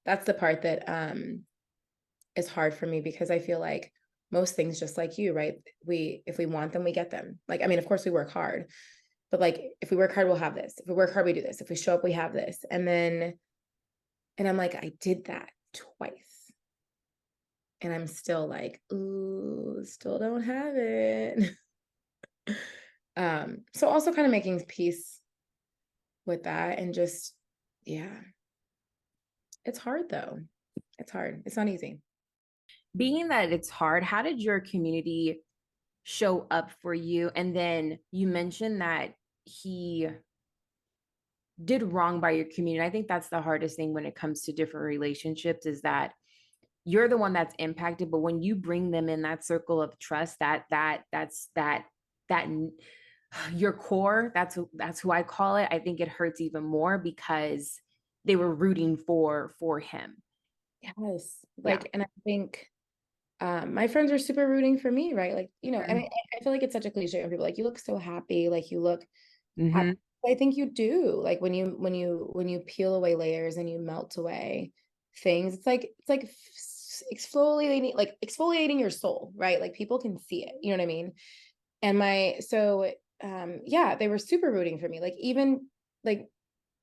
Speaker 2: That's the part that is hard for me, because I feel like most things, just like you, right? If we want them, we get them. Like, I mean, of course we work hard, but like, if we work hard, we'll have this. If we work hard, we do this. If we show up, we have this. And I'm like, I did that twice. And I'm still like, ooh, still don't have it. So also kind of making peace with that, and just, yeah, it's hard though. It's hard. It's not easy.
Speaker 1: Being that it's hard, how did your community show up for you? And then you mentioned that he did wrong by your community. I think that's the hardest thing when it comes to different relationships, is that you're the one that's impacted, but when you bring them in that circle of trust, that your core, that's who I call it. I think it hurts even more because they were rooting for him.
Speaker 2: Yes.
Speaker 1: Yeah.
Speaker 2: Like, and I think my friends are super rooting for me, right? Like, you know, and I feel like it's such a cliche when people are like, you look so happy, like you look happy. I think you do. Like when you peel away layers and you melt away things, it's like exfoliating your soul, right? Like people can see it, you know what I mean? And yeah, they were super rooting for me. Like even like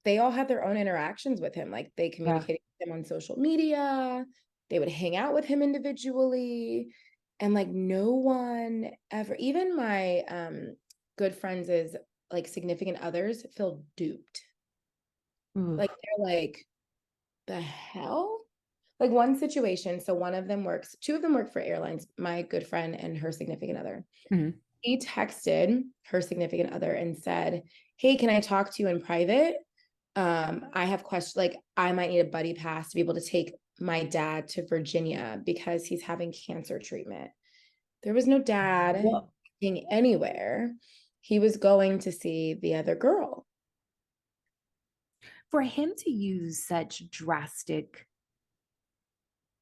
Speaker 2: they all had their own interactions with him. Like they communicated with him on social media. They would hang out with him individually. And like no one ever, even my good friends is like significant others, feel duped. Like they're like, the hell? Like one situation, so two of them work for airlines, my good friend and her significant other. He texted her significant other and said, hey, can I talk to you in private? I have questions, like I might need a buddy pass to be able to take my dad to Virginia because he's having cancer treatment. There was no dad being anywhere. He was going to see the other girl.
Speaker 1: For him to use such drastic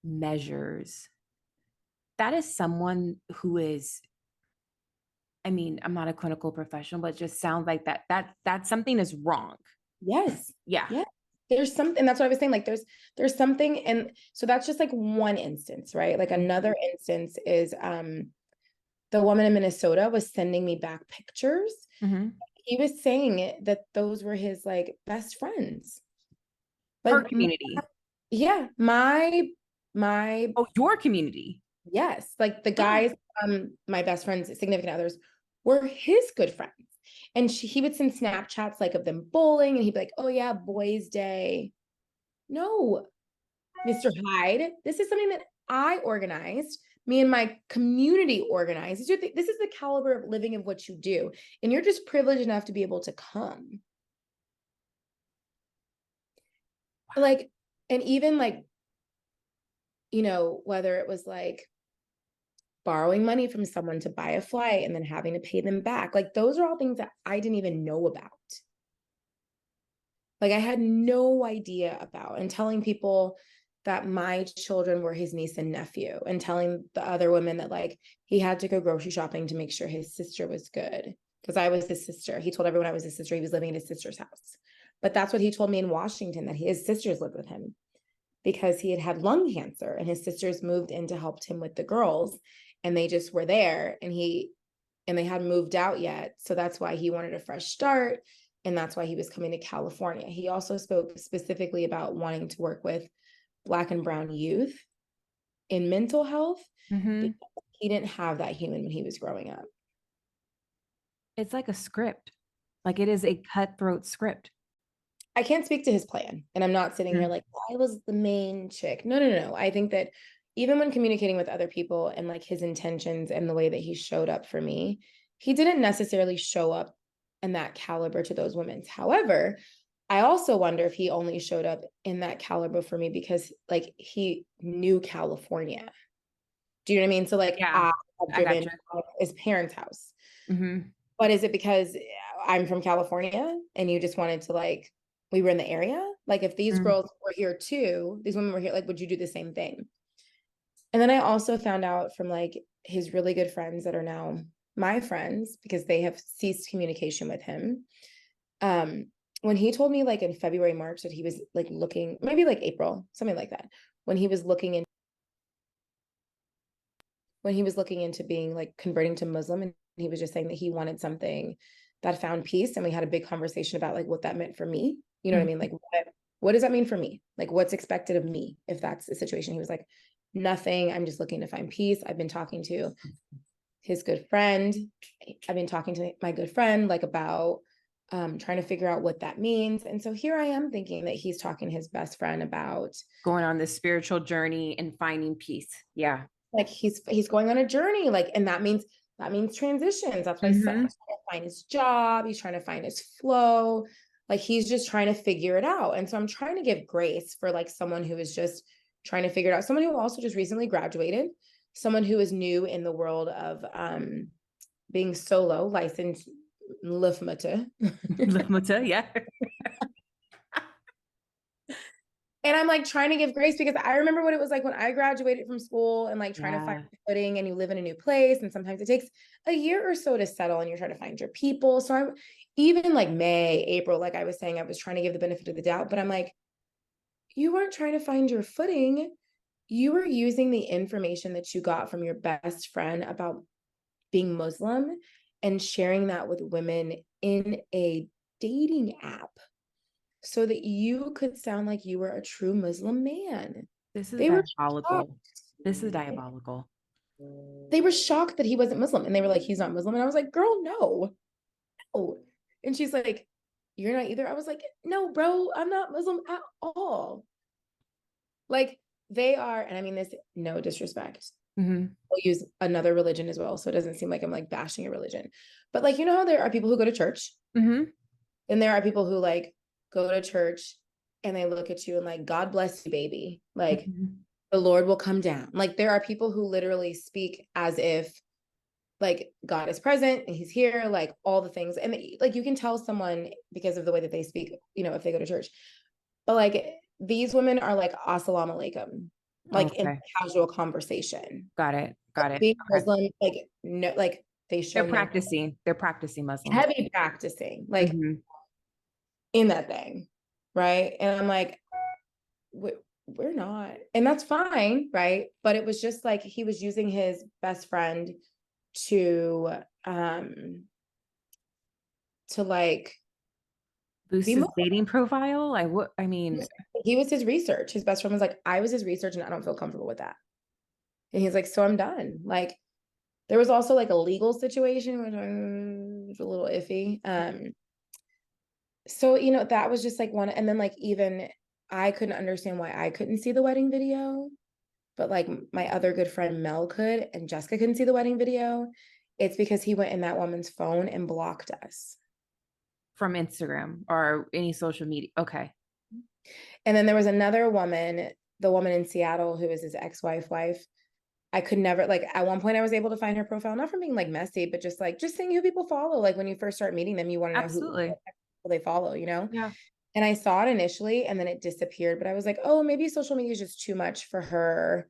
Speaker 1: measures, that is someone who is, I mean, I'm not a clinical professional, but it just sounds like that something is wrong.
Speaker 2: Yes.
Speaker 1: Yeah.
Speaker 2: Yeah. There's something, that's what I was saying. Like there's something. And so that's just like one instance, right? Like another instance is the woman in Minnesota was sending me back pictures. He was saying that those were his like best friends. Like
Speaker 1: her community.
Speaker 2: yeah, my
Speaker 1: Oh, your community.
Speaker 2: yes, like the guys, my best friends, significant others, were his good friends. And he would send Snapchats like of them bowling, and he'd be like, oh yeah, boys' day. No, Mr. Hyde, this is something that I organized. Me and my community organized. This is the caliber of living of what you do. And you're just privileged enough to be able to come. Like, And even like, you know, whether it was like borrowing money from someone to buy a flight and then having to pay them back, like those are all things that I didn't even know about. Like I had no idea about, and telling people that my children were his niece and nephew, and telling the other women that like he had to go grocery shopping to make sure his sister was good because I was his sister. He told everyone I was his sister. He was living in his sister's house. But that's what he told me in Washington, that his sisters lived with him because he had had lung cancer and his sisters moved in to help him with the girls, and they just were there, and they hadn't moved out yet. So that's why he wanted a fresh start. And that's why he was coming to California. He also spoke specifically about wanting to work with Black and brown youth in mental health because he didn't have that human when he was growing up.
Speaker 1: It's like a script. Like it is a cutthroat script.
Speaker 2: I can't speak to his plan. And I'm not sitting here like, I was the main chick. No. I think that even when communicating with other people and like his intentions and the way that he showed up for me, he didn't necessarily show up in that caliber to those women. However, I also wonder if he only showed up in that caliber for me because like he knew California. Do you know what I mean? So like
Speaker 1: Yeah,
Speaker 2: I have driven his parents' house. But is it because I'm from California and you just wanted to like, we were in the area? Like if these girls were here too, these women were here, like, would you do the same thing? And then I also found out from like his really good friends that are now my friends because they have ceased communication with him. When he told me like in February, March that he was like looking, maybe like April, something like that, when he was looking into being like converting to Muslim, and he was just saying that he wanted something that found peace. And we had a big conversation about like what that meant for me. You know what I mean? Like what does that mean for me? Like what's expected of me if that's the situation? He was like, nothing. I'm just looking to find peace. I've been talking to his good friend. I've been talking to my good friend like about trying to figure out what that means. And so here I am thinking that he's talking to his best friend about
Speaker 1: going on this spiritual journey and finding peace. Yeah.
Speaker 2: Like he's going on a journey, like, and that means transitions. That's why he's trying to find his job. He's trying to find his flow. Like he's just trying to figure it out. And so I'm trying to give grace for like someone who is just trying to figure it out. Someone who also just recently graduated, someone who is new in the world of being solo, licensed Lufmata.
Speaker 1: Lufmata, yeah.
Speaker 2: And I'm like trying to give grace because I remember what it was like when I graduated from school and like trying to find footing, and you live in a new place. And sometimes it takes a year or so to settle and you're trying to find your people. So I'm even like May, April, like I was saying, I was trying to give the benefit of the doubt, but I'm like, you weren't trying to find your footing. You were using the information that you got from your best friend about being Muslim and sharing that with women in a dating app, so that you could sound like you were a true Muslim man.
Speaker 1: This is diabolical. This is diabolical.
Speaker 2: They were shocked that he wasn't Muslim. And they were like, he's not Muslim. And I was like, girl, no. And she's like, you're not either. I was like, no, bro, I'm not Muslim at all. Like they are, and I mean this, no disrespect. I'll use another religion as well. So it doesn't seem like I'm like bashing a religion. But like, you know how there are people who go to church? And there are people who like go to church and they look at you and like, God bless you, baby. Like the Lord will come down. Like there are people who literally speak as if like God is present and he's here, like all the things. And like, you can tell someone because of the way that they speak, you know, if they go to church. But like these women are like, assalamu alaikum, like in casual conversation.
Speaker 1: Got it.
Speaker 2: Being Muslim, like, no, like they show
Speaker 1: they're practicing Muslim.
Speaker 2: Heavy practicing, like in that thing, right? And I'm like, we're not, and that's fine, right? But it was just like he was using his best friend to like
Speaker 1: boost his dating profile. I mean,
Speaker 2: he was his research. His best friend was like, I was his research, and I don't feel comfortable with that. And he's like, so I'm done. Like there was also like a legal situation which was a little iffy. So, you know, that was just like one. And then like, even I couldn't understand why I couldn't see the wedding video, but like my other good friend Mel could, and Jessica couldn't see the wedding video. It's because he went in that woman's phone and blocked us.
Speaker 1: From Instagram or any social media. Okay.
Speaker 2: And then there was another woman, the woman in Seattle who was his wife. I could never, like, at one point I was able to find her profile, not from being like messy, but just like just seeing who people follow. Like when you first start meeting them, you want to know who
Speaker 1: Absolutely.
Speaker 2: they follow, you know?
Speaker 1: Yeah.
Speaker 2: And I saw it initially and then it disappeared. But I was like, oh, maybe social media is just too much for her,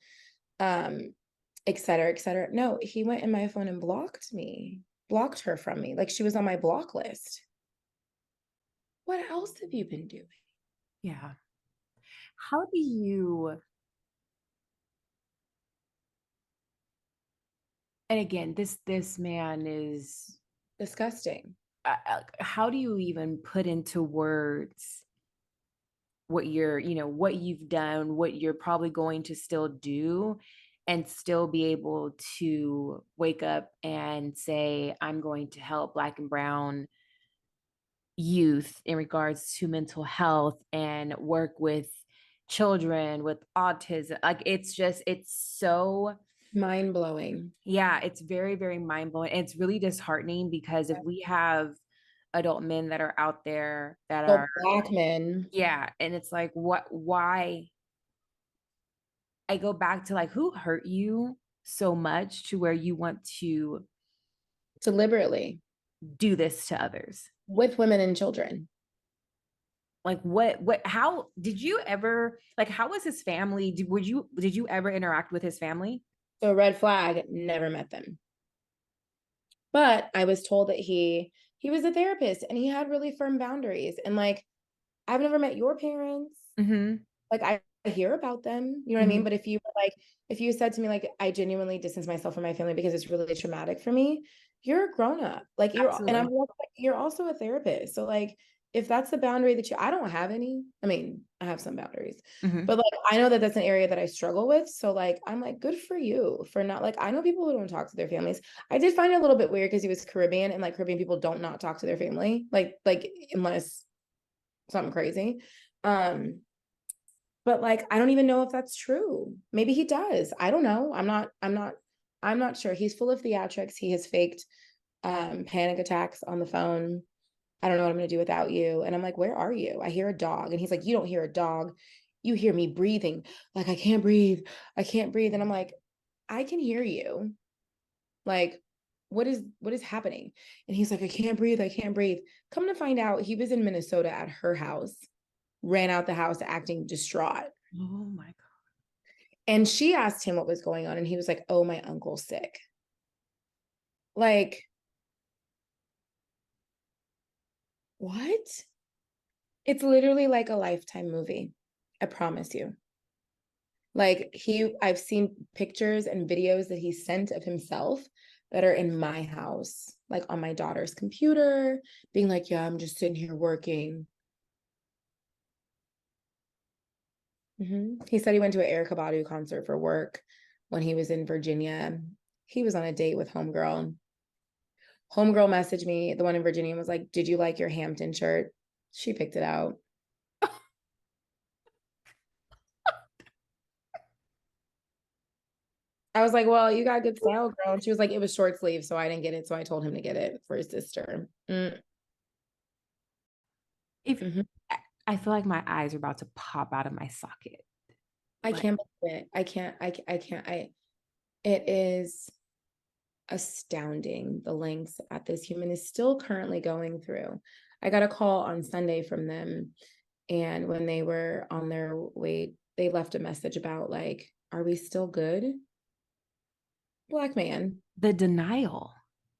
Speaker 2: et cetera, et cetera. No, he went in my phone and blocked her from me. Like she was on my block list. What else have you been doing?
Speaker 1: Yeah. How do you, and again, this man is,
Speaker 2: Disgusting.
Speaker 1: how do you even put into words what what you've done, what you're probably going to still do, and still be able to wake up and say, I'm going to help Black and Brown youth in regards to mental health and work with children with autism. Like it's so,
Speaker 2: Mind blowing.
Speaker 1: yeah, it's very, very mind blowing. It's really disheartening because if we have adult men that are out there that
Speaker 2: Well,
Speaker 1: are,
Speaker 2: Black men
Speaker 1: yeah, and it's like, why? I go back to like, who hurt you so much to where you want to
Speaker 2: deliberately
Speaker 1: do this to others?
Speaker 2: with women and children.
Speaker 1: Like how did you ever, like, how was his family? Did you ever interact with his family?
Speaker 2: So red flag, never met them. But I was told that he was a therapist and he had really firm boundaries. And like, I've never met your parents.
Speaker 1: Mm-hmm.
Speaker 2: Like I hear about them, you know what I mean?
Speaker 1: Mm-hmm.
Speaker 2: But if you said to me, like, I genuinely distance myself from my family because it's really traumatic for me, you're a grown up. Like and
Speaker 1: Absolutely.
Speaker 2: you're also a therapist. So like, if that's the boundary that I don't have any, I mean, I have some boundaries,
Speaker 1: Mm-hmm.
Speaker 2: but like, I know that that's an area that I struggle with. So like, I'm like, good for you for not like, I know people who don't talk to their families. I did find it a little bit weird because he was Caribbean and like Caribbean people don't not talk to their family, like unless something crazy. Um, but like I don't even know if that's true. Maybe he does. I don't know. I'm not sure. He's full of theatrics. He has faked panic attacks on the phone. I don't know what I'm gonna do without you. And I'm like, where are you? I hear a dog. And he's like, you don't hear a dog. You hear me breathing. Like, I can't breathe. I can't breathe. And I'm like, I can hear you. Like, what is happening? And he's like, I can't breathe. I can't breathe. Come to find out, he was in Minnesota at her house, ran out the house acting distraught.
Speaker 1: Oh my God.
Speaker 2: And she asked him what was going on. And he was like, oh, my uncle's sick. Like, what? It's literally like a Lifetime movie. I promise you. Like, I've seen pictures and videos that he sent of himself that are in my house, like on my daughter's computer, being like, yeah, I'm just sitting here working. He said he went to an Erykah Badu concert for work when he was in Virginia. He was on a date with Homegirl. Homegirl messaged me, the one in Virginia, and was like, did you like your Hampton shirt? She picked it out. I was like, well, you got good style, girl. And she was like, it was short sleeve, so I didn't get it. So I told him to get it for his sister.
Speaker 1: If
Speaker 2: Mhm.
Speaker 1: I feel like my eyes are about to pop out of my socket.
Speaker 2: I
Speaker 1: Like,
Speaker 2: can't believe it. I can't. It is astounding the lengths that this human is still currently going through. I got a call on Sunday from them. And when they were on their way, they left a message about like, are we still good? Black man,
Speaker 1: the denial,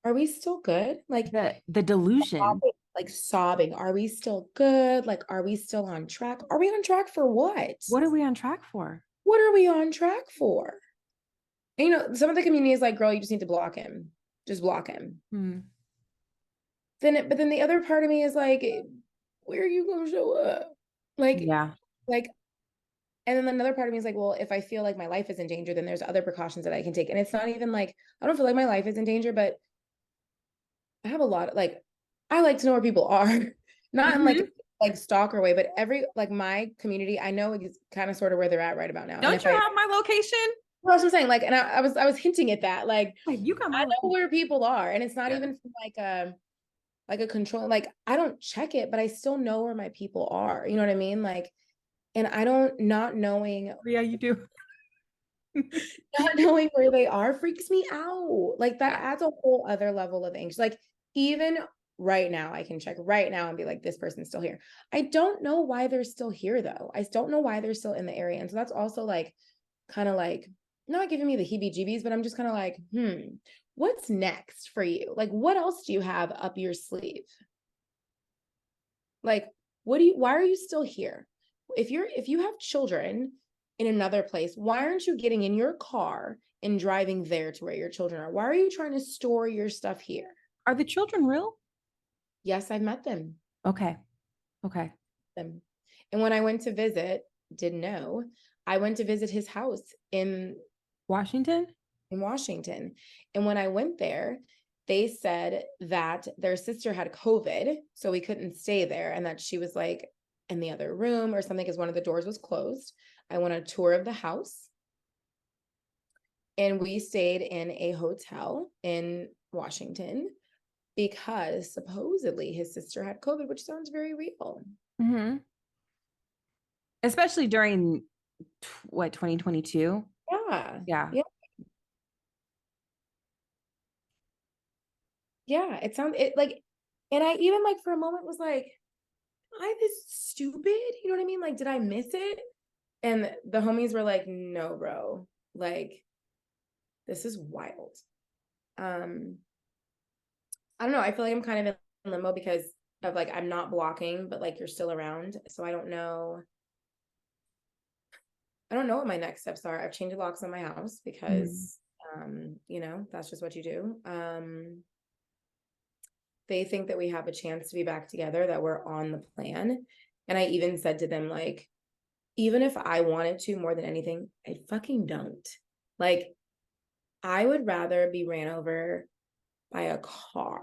Speaker 2: are we still good?
Speaker 1: the delusion.
Speaker 2: Like sobbing, are we still good? Like, are we still on track? Are we on track for what?
Speaker 1: What are we on track for?
Speaker 2: What are we on track for? And, you know, some of the community is like, girl, you just need to block him. Just block him.
Speaker 1: Hmm.
Speaker 2: But then the other part of me is like, where are you gonna show up? Like,
Speaker 1: Yeah.
Speaker 2: like, and then another part of me is like, well, if I feel like my life is in danger, then there's other precautions that I can take. And it's not even like I don't feel like my life is in danger, but I have a lot of like I like to know where people are. Not in
Speaker 1: Mm-hmm.
Speaker 2: like stalker way, but every like my community, I know is kind of sort of where they're at right about now. And
Speaker 1: Don't
Speaker 2: if
Speaker 1: you
Speaker 2: I
Speaker 1: have my location?
Speaker 2: well, that's what I'm saying. Like, and I was hinting at that. Like,
Speaker 1: Like, you got
Speaker 2: I
Speaker 1: my
Speaker 2: know
Speaker 1: location.
Speaker 2: where people are, and it's not
Speaker 1: Yeah.
Speaker 2: even from like a control. Like, I don't check it, but I still know where my people are. You know what I mean? Like, And not knowing,
Speaker 1: Yeah, you do.
Speaker 2: not knowing where they are freaks me out. Like that
Speaker 1: Yeah.
Speaker 2: adds a whole other level of anxiety. Like even right now, I can check right now and be like, this person's still here. I don't know why they're still here though. I don't know why they're still in the area. And so that's also like, kind of like, not giving me the heebie-jeebies, but I'm just kind of like, what's next for you? Like, what else do you have up your sleeve? Like, why are you still here? If you have children in another place, why aren't you getting in your car and driving there to where your children are? Why are you trying to store your stuff here?
Speaker 1: Are the children real?
Speaker 2: Yes, I've met them.
Speaker 1: Okay. Okay.
Speaker 2: Them. And when I went to visit, didn't know, I went to visit his house
Speaker 1: Washington?
Speaker 2: in Washington. And when I went there, they said that their sister had COVID, so we couldn't stay there, and that she was like in the other room or something because one of the doors was closed. I went on a tour of the house, and we stayed in a hotel in Washington because supposedly his sister had COVID, which sounds very real.
Speaker 1: Mm-hmm. Especially during what, 2022?
Speaker 2: Yeah.
Speaker 1: Yeah.
Speaker 2: Yeah. Yeah. It sounds it like, and I even like for a moment was like, am I this stupid? You know what I mean? Like, did I miss it? And the homies were like, no, bro. Like, this is wild. I don't know. I feel like I'm kind of in limbo because of like I'm not blocking, but like you're still around. So I don't know. I don't know what my next steps are. I've changed the locks on my house because that's just what you do. They think that we have a chance to be back together, that we're on the plan. And I even said to them, like, even if I wanted to more than anything, I fucking don't. Like, I would rather be ran over by a car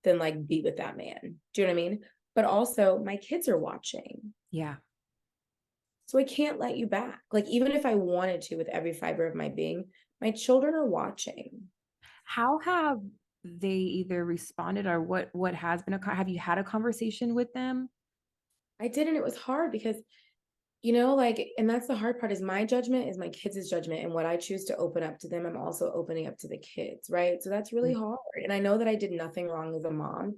Speaker 2: than like be with that man. Do you know what I mean? But also, my kids are watching.
Speaker 1: Yeah.
Speaker 2: So I can't let you back. Like, even if I wanted to with every fiber of my being, my children are watching.
Speaker 1: How have they either responded or what has been have you had a conversation with them?
Speaker 2: I did, and it was hard because like, and that's the hard part is my judgment is my kids' judgment. And what I choose to open up to them, I'm also opening up to the kids, right? So that's really hard. And I know that I did nothing wrong as a mom.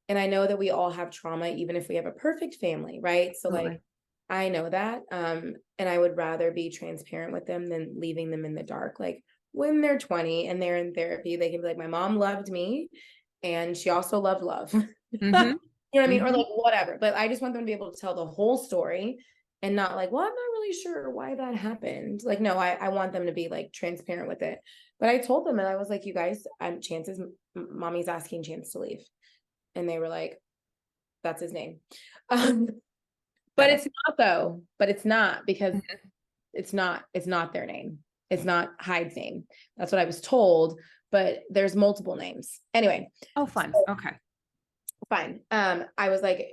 Speaker 2: And I know that we all have trauma, even if we have a perfect family, right? So
Speaker 1: Absolutely.
Speaker 2: like, I know that. And I would rather be transparent with them than leaving them in the dark. Like when they're 20 and they're in therapy, they can be like, my mom loved me and she also loved love.
Speaker 1: Mm-hmm.
Speaker 2: You know what I mean? Or
Speaker 1: Mm-hmm.
Speaker 2: like whatever. But I just want them to be able to tell the whole story and not like, well, I'm not really sure why that happened. Like, no, I want them to be like transparent with it. But I told them and I was like, you guys, chances, mommy's asking Chance to leave. And they were like, that's his name. But it's not though. But it's not because it's not their name. It's not Hyde's name. That's what I was told. But there's multiple names. Anyway.
Speaker 1: Oh, fun.
Speaker 2: So,
Speaker 1: Okay.
Speaker 2: fine. I was like,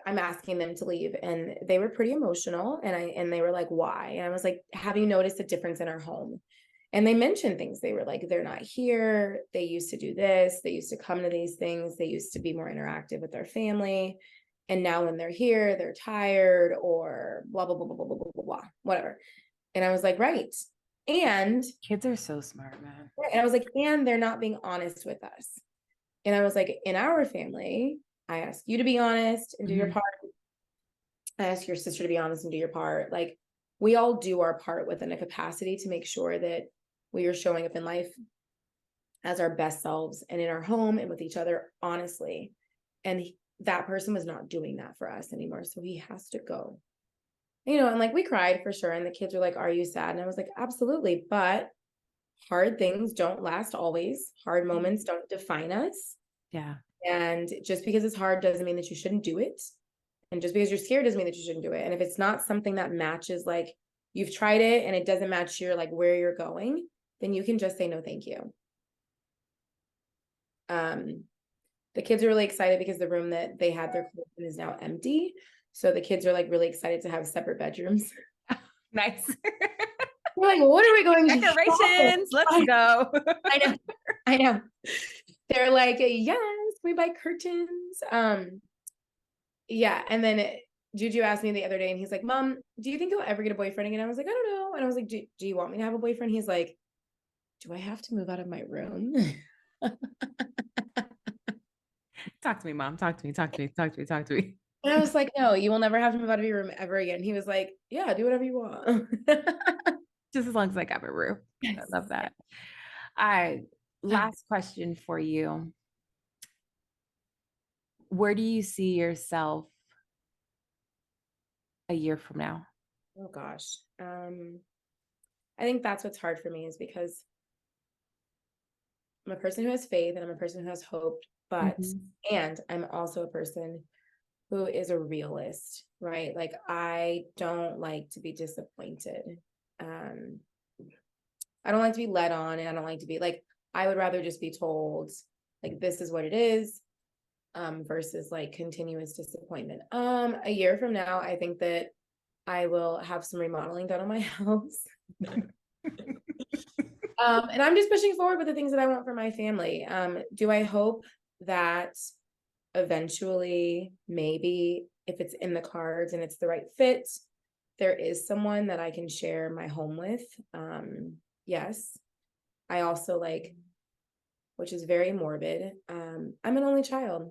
Speaker 2: I'm asking them to leave, and they were pretty emotional, and they were like, why? And I was like, have you noticed a difference in our home? And they mentioned things. They were like, they're not here. They used to do this. They used to come to these things. They used to be more interactive with their family. And now when they're here, they're tired or blah, blah, blah, blah, blah, blah, blah, blah, whatever. And I was like, right. And
Speaker 1: Kids are so smart, man.
Speaker 2: I was like, and they're not being honest with us. And I was like, in our family, I ask you to be honest and do your part. I ask your sister to be honest and do your part. Like we all do our part within a capacity to make sure that we are showing up in life as our best selves and in our home and with each other, honestly. And that person was not doing that for us anymore. So he has to go. And like we cried for sure. And the kids were like, are you sad? And I was like, absolutely. But hard things don't last always. Hard moments don't define us.
Speaker 1: Yeah.
Speaker 2: And just because it's hard doesn't mean that you shouldn't do it. And just because you're scared doesn't mean that you shouldn't do it. And if it's not something that matches, like you've tried it and it doesn't match your like where you're going, then you can just say no, thank you. The kids are really excited because the room that they had their clothes in is now empty. So the kids are like really excited to have separate bedrooms.
Speaker 1: Nice.
Speaker 2: We're like, well, what are we going to
Speaker 1: decorations? Let's go.
Speaker 2: I know. They're like, yes, we buy curtains. Yeah. And then Juju asked me the other day and he's like, Mom, do you think you'll ever get a boyfriend again? I was like, I don't know. And I was like, do you want me to have a boyfriend? He's like, do I have to move out of my room?
Speaker 1: Talk to me, Mom. Talk to me. Talk to me. Talk to me. Talk to me.
Speaker 2: And I was like, no, you will never have to move out of your room ever again. He was like, yeah, do whatever you want.
Speaker 1: Just as long as I got my room. I love that. All right. Last question for you. Where do you see yourself a year from now?
Speaker 2: Oh gosh. I think that's what's hard for me is because I'm a person who has faith and I'm a person who has hope, but and I'm also a person who is a realist, right? Like I don't like to be disappointed. I don't like to be led on, and I don't like to be like, I would rather just be told like this is what it is, versus like continuous disappointment. A year from now, I think that I will have some remodeling done on my house. And I'm just pushing forward with the things that I want for my family. Do I hope that eventually, maybe if it's in the cards and it's the right fit, there is someone that I can share my home with? Yes. I also like, which is very morbid, I'm an only child,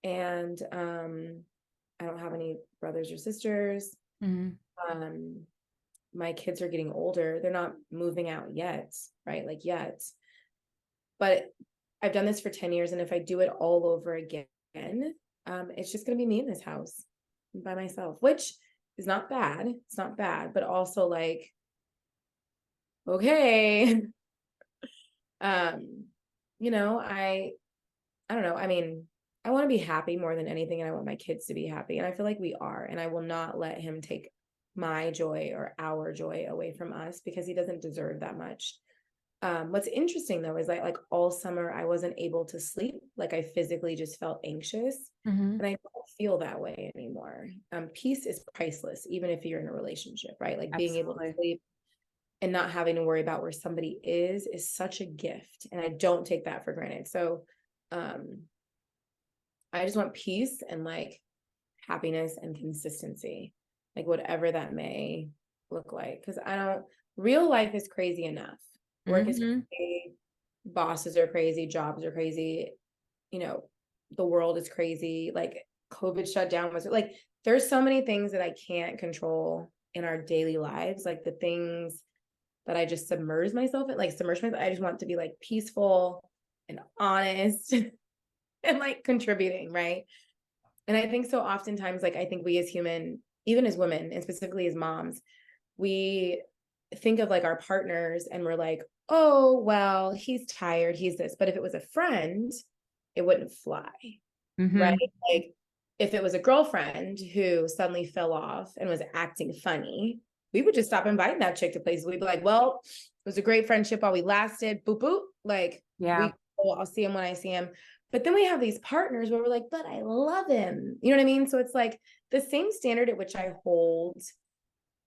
Speaker 2: and I don't have any brothers or sisters. My kids are getting older. They're not moving out yet, right? Like yet. But I've done this for 10 years. And if I do it all over again, it's just going to be me in this house by myself, which is not bad. It's not bad, but also like, okay. You know, I don't know. I mean, I want to be happy more than anything. And I want my kids to be happy. And I feel like we are, and I will not let him take my joy or our joy away from us because he doesn't deserve that much. What's interesting though is like all summer I wasn't able to sleep. Like I physically just felt anxious, and I don't feel that way anymore. Peace is priceless, even if you're in a relationship, right? Like being able to sleep and not having to worry about where somebody is such a gift, and I don't take that for granted. So I just want peace and like happiness and consistency, like whatever that may look like. Because real life is crazy enough. Work is crazy, bosses are crazy, jobs are crazy, you know, the world is crazy. Like COVID shutdown was like, there's so many things that I can't control in our daily lives. Like the things that I just submerge myself in, I just want to be like peaceful and honest and like contributing, right? And I think so oftentimes, like, I think we as human, even as women, and specifically as moms, we think of like our partners and we're like, oh, well, he's tired, he's this. But if it was a friend, it wouldn't fly, right? Like if it was a girlfriend who suddenly fell off and was acting funny, we would just stop inviting that chick to places. We'd be like, well, it was a great friendship while we lasted. Boop, boop. Like, I'll see him when I see him. But then we have these partners where we're like, but I love him. You know what I mean? So it's like the same standard at which I hold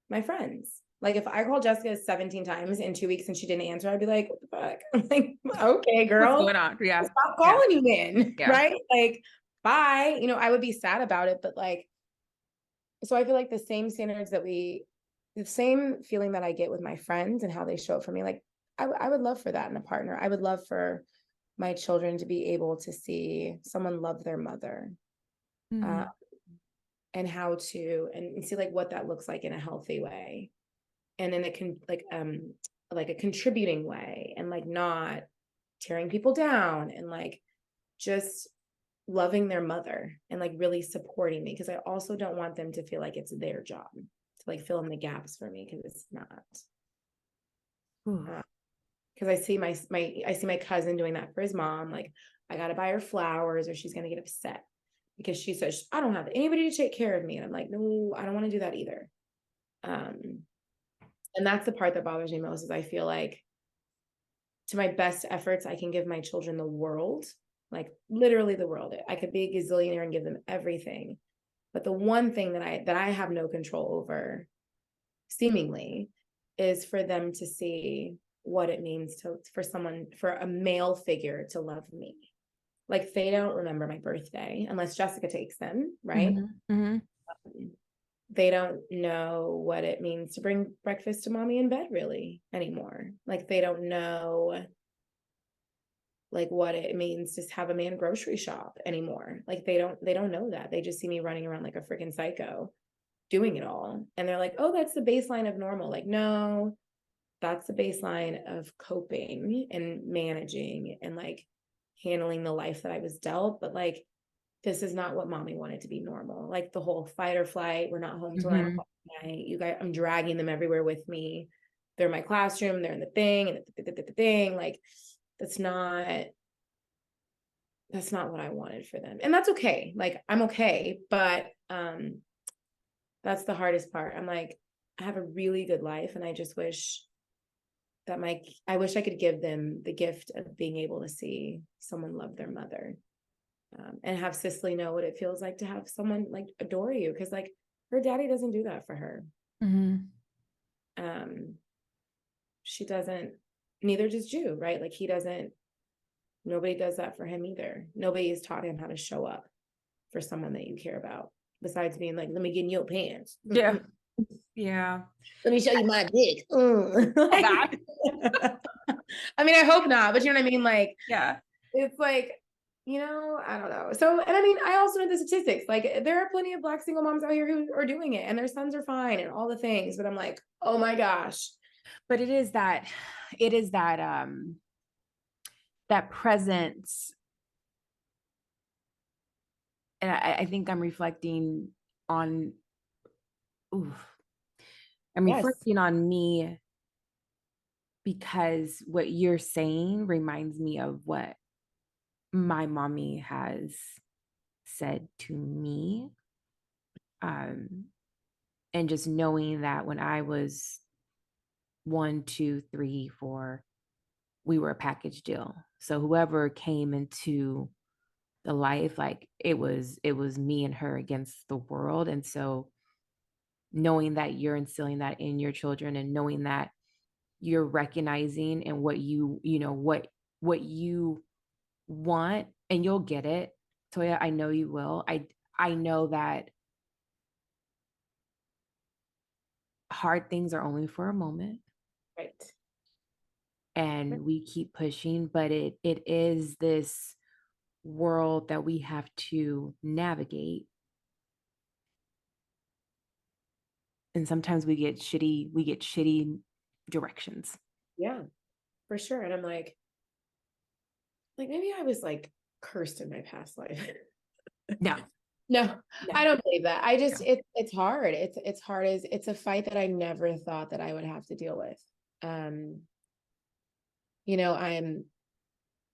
Speaker 2: my friends. Like if I call Jessica 17 times in 2 weeks and she didn't answer, I'd be like, what the fuck? I'm like, okay, girl.
Speaker 1: What's going on? Yeah.
Speaker 2: Stop calling you then. Yeah. Right? Like, bye. You know, I would be sad about it, but like, so I feel like the same standards the same feeling that I get with my friends and how they show up for me, like I would love for that in a partner. I would love for my children to be able to see someone love their mother, and how to, and see like what that looks like in a healthy way. And then it can like a contributing way, and like not tearing people down, and like just loving their mother and like really supporting me. Cause I also don't want them to feel like it's their job to like fill in the gaps for me. Cause it's not. Cause I see my cousin doing that for his mom. Like I got to buy her flowers or she's going to get upset because she says, I don't have anybody to take care of me. And I'm like, no, I don't want to do that either. And that's the part that bothers me most, is I feel like to my best efforts, I can give my children the world, like literally the world. I could be a gazillionaire and give them everything. But the one thing that I have no control over, seemingly, is for them to see what it means for a male figure to love me. Like they don't remember my birthday unless Jessica takes them, right? they don't know what it means to bring breakfast to mommy in bed really anymore. Like they don't know like what it means to have a man grocery shop anymore. Like they don't know that. They just see me running around like a freaking psycho doing it all. And they're like, oh, that's the baseline of normal. Like, no, that's the baseline of coping and managing and like handling the life that I was dealt. But like, this is not what mommy wanted to be normal. Like the whole fight or flight. We're not home till 9 o'clock at night. You guys, I'm dragging them everywhere with me. They're in my classroom. They're in the thing and the thing. Like that's not what I wanted for them. And that's okay. Like I'm okay. But that's the hardest part. I'm like, I have a really good life. And I just wish that I wish I could give them the gift of being able to see someone love their mother. And have Cicely know what it feels like to have someone like adore you. Cause like her daddy doesn't do that for her. She doesn't, neither does Jew, right? Like nobody does that for him either. Nobody has taught him how to show up for someone that you care about. Besides being like, let me get in your pants.
Speaker 1: Yeah. Yeah.
Speaker 2: Let me show you my dick. Like, I mean, I hope not, but you know what I mean? Like,
Speaker 1: Yeah.
Speaker 2: it's like, I don't know. So, and I mean, I also know the statistics. Like, there are plenty of Black single moms out here who are doing it and their sons are fine and all the things. But I'm like, oh my gosh.
Speaker 1: But it is that that presence. And I think I'm reflecting on, I'm
Speaker 2: Yes.
Speaker 1: reflecting on me because what you're saying reminds me of what my mommy has said to me. And just knowing that when I was 1, 2, 3, 4, we were a package deal. So whoever came into the life, like it was me and her against the world. And so knowing that you're instilling that in your children and knowing that you're recognizing and what what you want, and you'll get it, Toya. I know you will. I know that hard things are only for a moment.
Speaker 2: Right.
Speaker 1: And we keep pushing, but it is this world that we have to navigate. And sometimes we get shitty directions.
Speaker 2: Yeah, for sure. And I'm like maybe I was like cursed in my past life.
Speaker 1: No.
Speaker 2: No, I don't believe that. I just,
Speaker 1: No.
Speaker 2: it's hard. It's hard. It's a fight that I never thought that I would have to deal with. I'm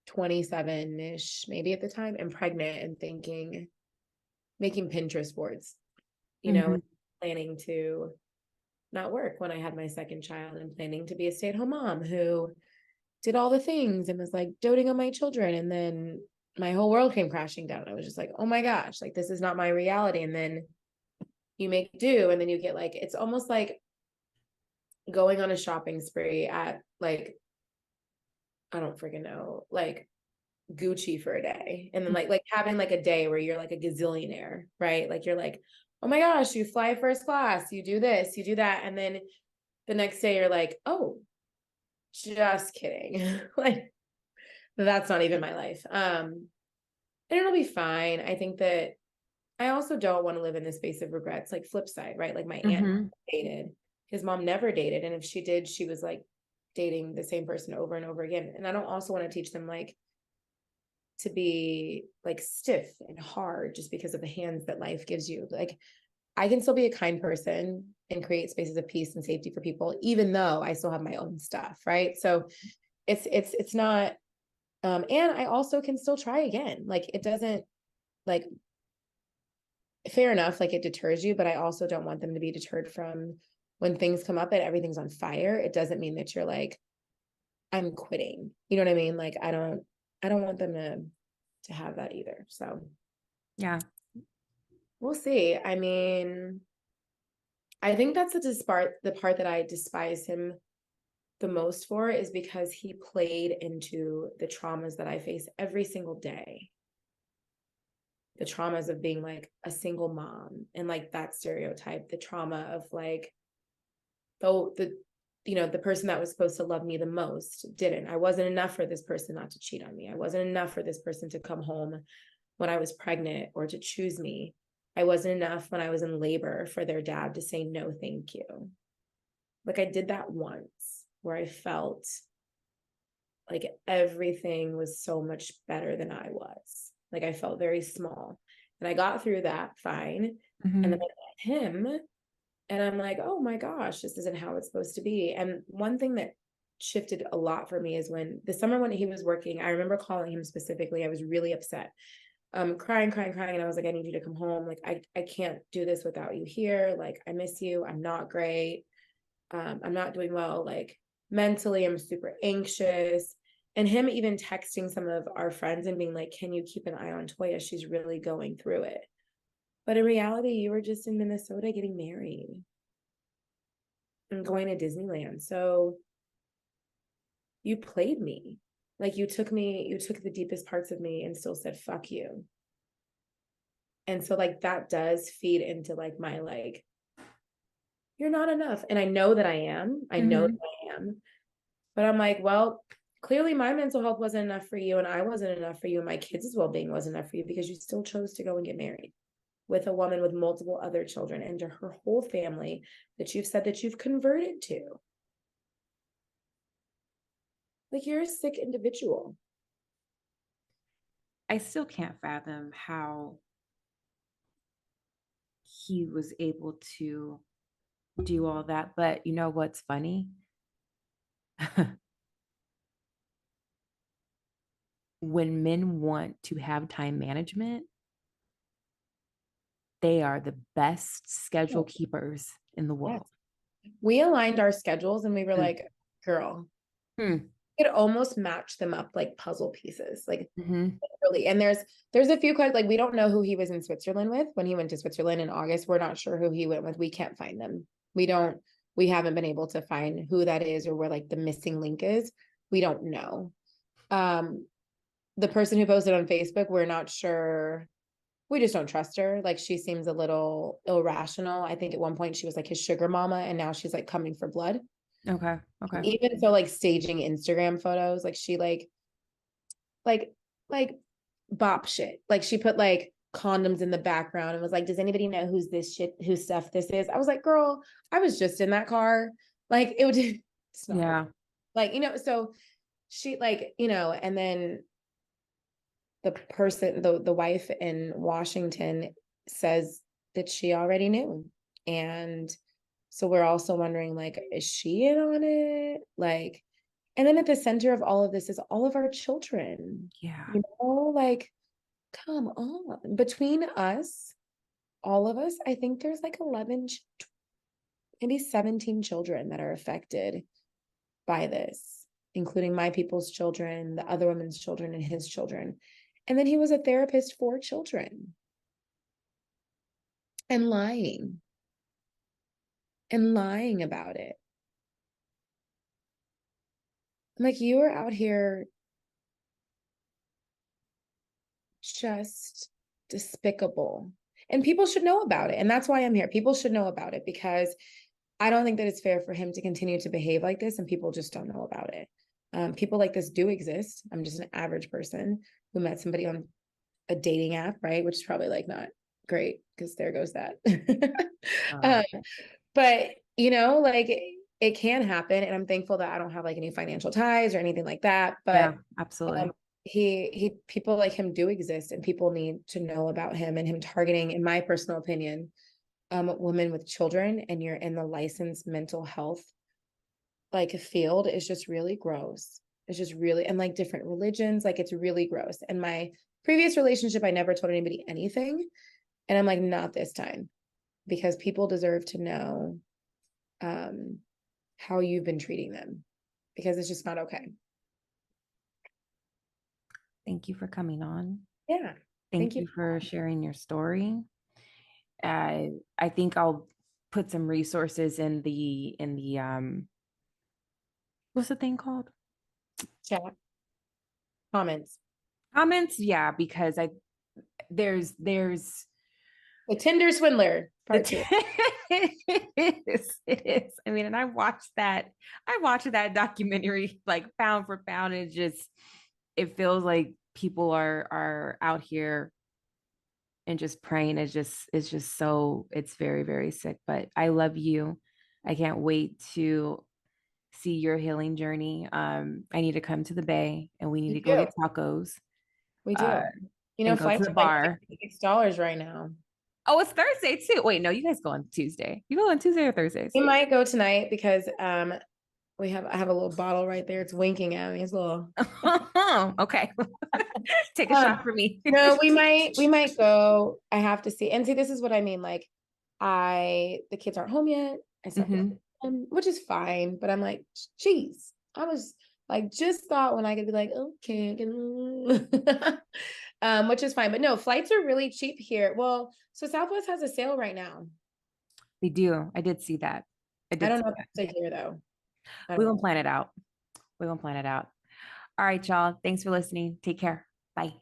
Speaker 2: 27-ish, maybe at the time, and pregnant and thinking, making Pinterest boards, planning to not work when I had my second child and planning to be a stay-at-home mom who did all the things and was like doting on my children. And then my whole world came crashing down. I was just like, oh my gosh, like this is not my reality. And then you make do, and then you get like, it's almost like going on a shopping spree at like, I don't freaking know, like Gucci for a day. And then like having like a day where you're like a gazillionaire, right? Like you're like, oh my gosh, you fly first class, you do this, you do that. And then the next day you're like, oh, just kidding. Like that's not even my life. And it'll be fine. I think that I also don't want to live in the space of regrets, like flip side, right? Like my aunt dated, his mom never dated. And if she did, she was like dating the same person over and over again. And I don't also want to teach them like to be like stiff and hard just because of the hands that life gives you. Like I can still be a kind person and create spaces of peace and safety for people, even though I still have my own stuff. Right. So it's not, and I also can still try again. Like it doesn't, like, fair enough, like it deters you, but I also don't want them to be deterred from when things come up and everything's on fire. It doesn't mean that you're like, I'm quitting. You know what I mean? Like I don't want them to have that either. So
Speaker 1: Yeah.
Speaker 2: we'll see. I mean, I think that's the part that I despise him the most for is because he played into the traumas that I face every single day. the traumas of being like a single mom and like that stereotype, the trauma of like the person that was supposed to love me the most didn't. I wasn't enough for this person not to cheat on me. I wasn't enough for this person to come home when I was pregnant or to choose me. I wasn't enough when I was in labor for their dad to say no, thank you. Like I did that once where I felt like everything was so much better than I was. Like I felt very small. And I got through that fine.
Speaker 1: Mm-hmm.
Speaker 2: And then I met him and I'm like, oh my gosh, this isn't how it's supposed to be. And one thing that shifted a lot for me is when the summer when he was working, I remember calling him specifically. I was really upset, crying. And I was like, I need you to come home. Like, I can't do this without you here. Like, I miss you. I'm not great. I'm not doing well. Like mentally, I'm super anxious. And him even texting some of our friends and being like, can you keep an eye on Toya? She's really going through it. But in reality, you were just in Minnesota getting married and going to Disneyland. So you played me. Like you took the deepest parts of me and still said, fuck you. And so like that does feed into like my like, you're not enough. And I know that I am. I know that I am. But I'm like, well, clearly my mental health wasn't enough for you and I wasn't enough for you and my kids' well-being wasn't enough for you because you still chose to go and get married with a woman with multiple other children and to her whole family that you've said that you've converted to. Like you're a sick individual.
Speaker 1: I still can't fathom how he was able to do all that. But you know what's funny? When men want to have time management, they are the best schedule keepers in the world.
Speaker 2: We aligned our schedules and we were like, girl, it almost matched them up like puzzle pieces, like really. And there's a few like we don't know who he was in Switzerland with when he went to Switzerland in August. We're not sure who he went with. We can't find them. We haven't been able to find who that is or where like the missing link is. We don't know. The person who posted on Facebook, we're not sure. We just don't trust her. Like she seems a little irrational. I think at one point she was like his sugar mama and now she's like coming for blood.
Speaker 1: Okay.
Speaker 2: Even so, like staging Instagram photos, like she like bop shit. Like she put like condoms in the background and was like, does anybody know whose stuff this is? I was like, girl, I was just in that car. Like it would it's not
Speaker 1: Yeah.
Speaker 2: like, so she like, and then the person, the wife in Washington says that she already knew. And so we're also wondering, like, is she in on it? Like, and then at the center of all of this is all of our children.
Speaker 1: Yeah.
Speaker 2: Like, come on. Between us, all of us, I think there's like 11, maybe 17 children that are affected by this, including my people's children, the other women's children, and his children. And then he was a therapist for children and lying about it. Like you are out here just despicable. And people should know about it. And that's why I'm here. People should know about it because I don't think that it's fair for him to continue to behave like this and people just don't know about it. People like this do exist. I'm just an average person who met somebody on a dating app, right? Which is probably like not great because there goes that. But like it can happen. And I'm thankful that I don't have like any financial ties or anything like that. But
Speaker 1: yeah, absolutely.
Speaker 2: People like him do exist and people need to know about him and him targeting, in my personal opinion, women with children and you're in the licensed mental health like field is just really gross. It's just really, and like different religions, like it's really gross. And my previous relationship, I never told anybody anything. And I'm like, not this time, because people deserve to know how you've been treating them, because it's just not okay.
Speaker 1: Thank you for coming on.
Speaker 2: Yeah.
Speaker 1: Thank you for sharing your story. I think I'll put some resources in the what's the thing called?
Speaker 2: Chat. Comments.
Speaker 1: Yeah, because there's
Speaker 2: The Tinder Swindler
Speaker 1: the
Speaker 2: part two.
Speaker 1: it is. I mean, and I watched that documentary like pound for pound. It feels like people are out here and just praying. It's just so it's very, very sick. But I love you. I can't wait to see your healing journey. I need to come to the Bay and we need
Speaker 2: We
Speaker 1: to go
Speaker 2: do.
Speaker 1: get tacos
Speaker 2: We
Speaker 1: uh,
Speaker 2: do. You know,
Speaker 1: and go to
Speaker 2: flights
Speaker 1: the
Speaker 2: are like
Speaker 1: bar.
Speaker 2: $66 right now.
Speaker 1: Oh, it's Thursday too. Wait, no, you guys go on Tuesday. You go on Tuesday or Thursdays?
Speaker 2: We might go tonight because I have a little bottle right there. It's winking at me. It's a little
Speaker 1: Okay. Take a
Speaker 2: um
Speaker 1: shot for me.
Speaker 2: no, we might go. I have to see. And see, this is what I mean. Like the kids aren't home yet. I slept with
Speaker 1: Mhm.
Speaker 2: them, which is fine, but I'm like, geez, I was like just thought when I could be like, okay, I can which is fine. But no, flights are really cheap here. Well, so Southwest has a sale right now.
Speaker 1: They do. I did see that. I
Speaker 2: I
Speaker 1: did
Speaker 2: don't
Speaker 1: see
Speaker 2: know
Speaker 1: that.
Speaker 2: if it's here though. I
Speaker 1: We're
Speaker 2: don't
Speaker 1: gonna
Speaker 2: know.
Speaker 1: plan it out. We're gonna plan it out. All right, y'all. Thanks for listening. Take care. Bye.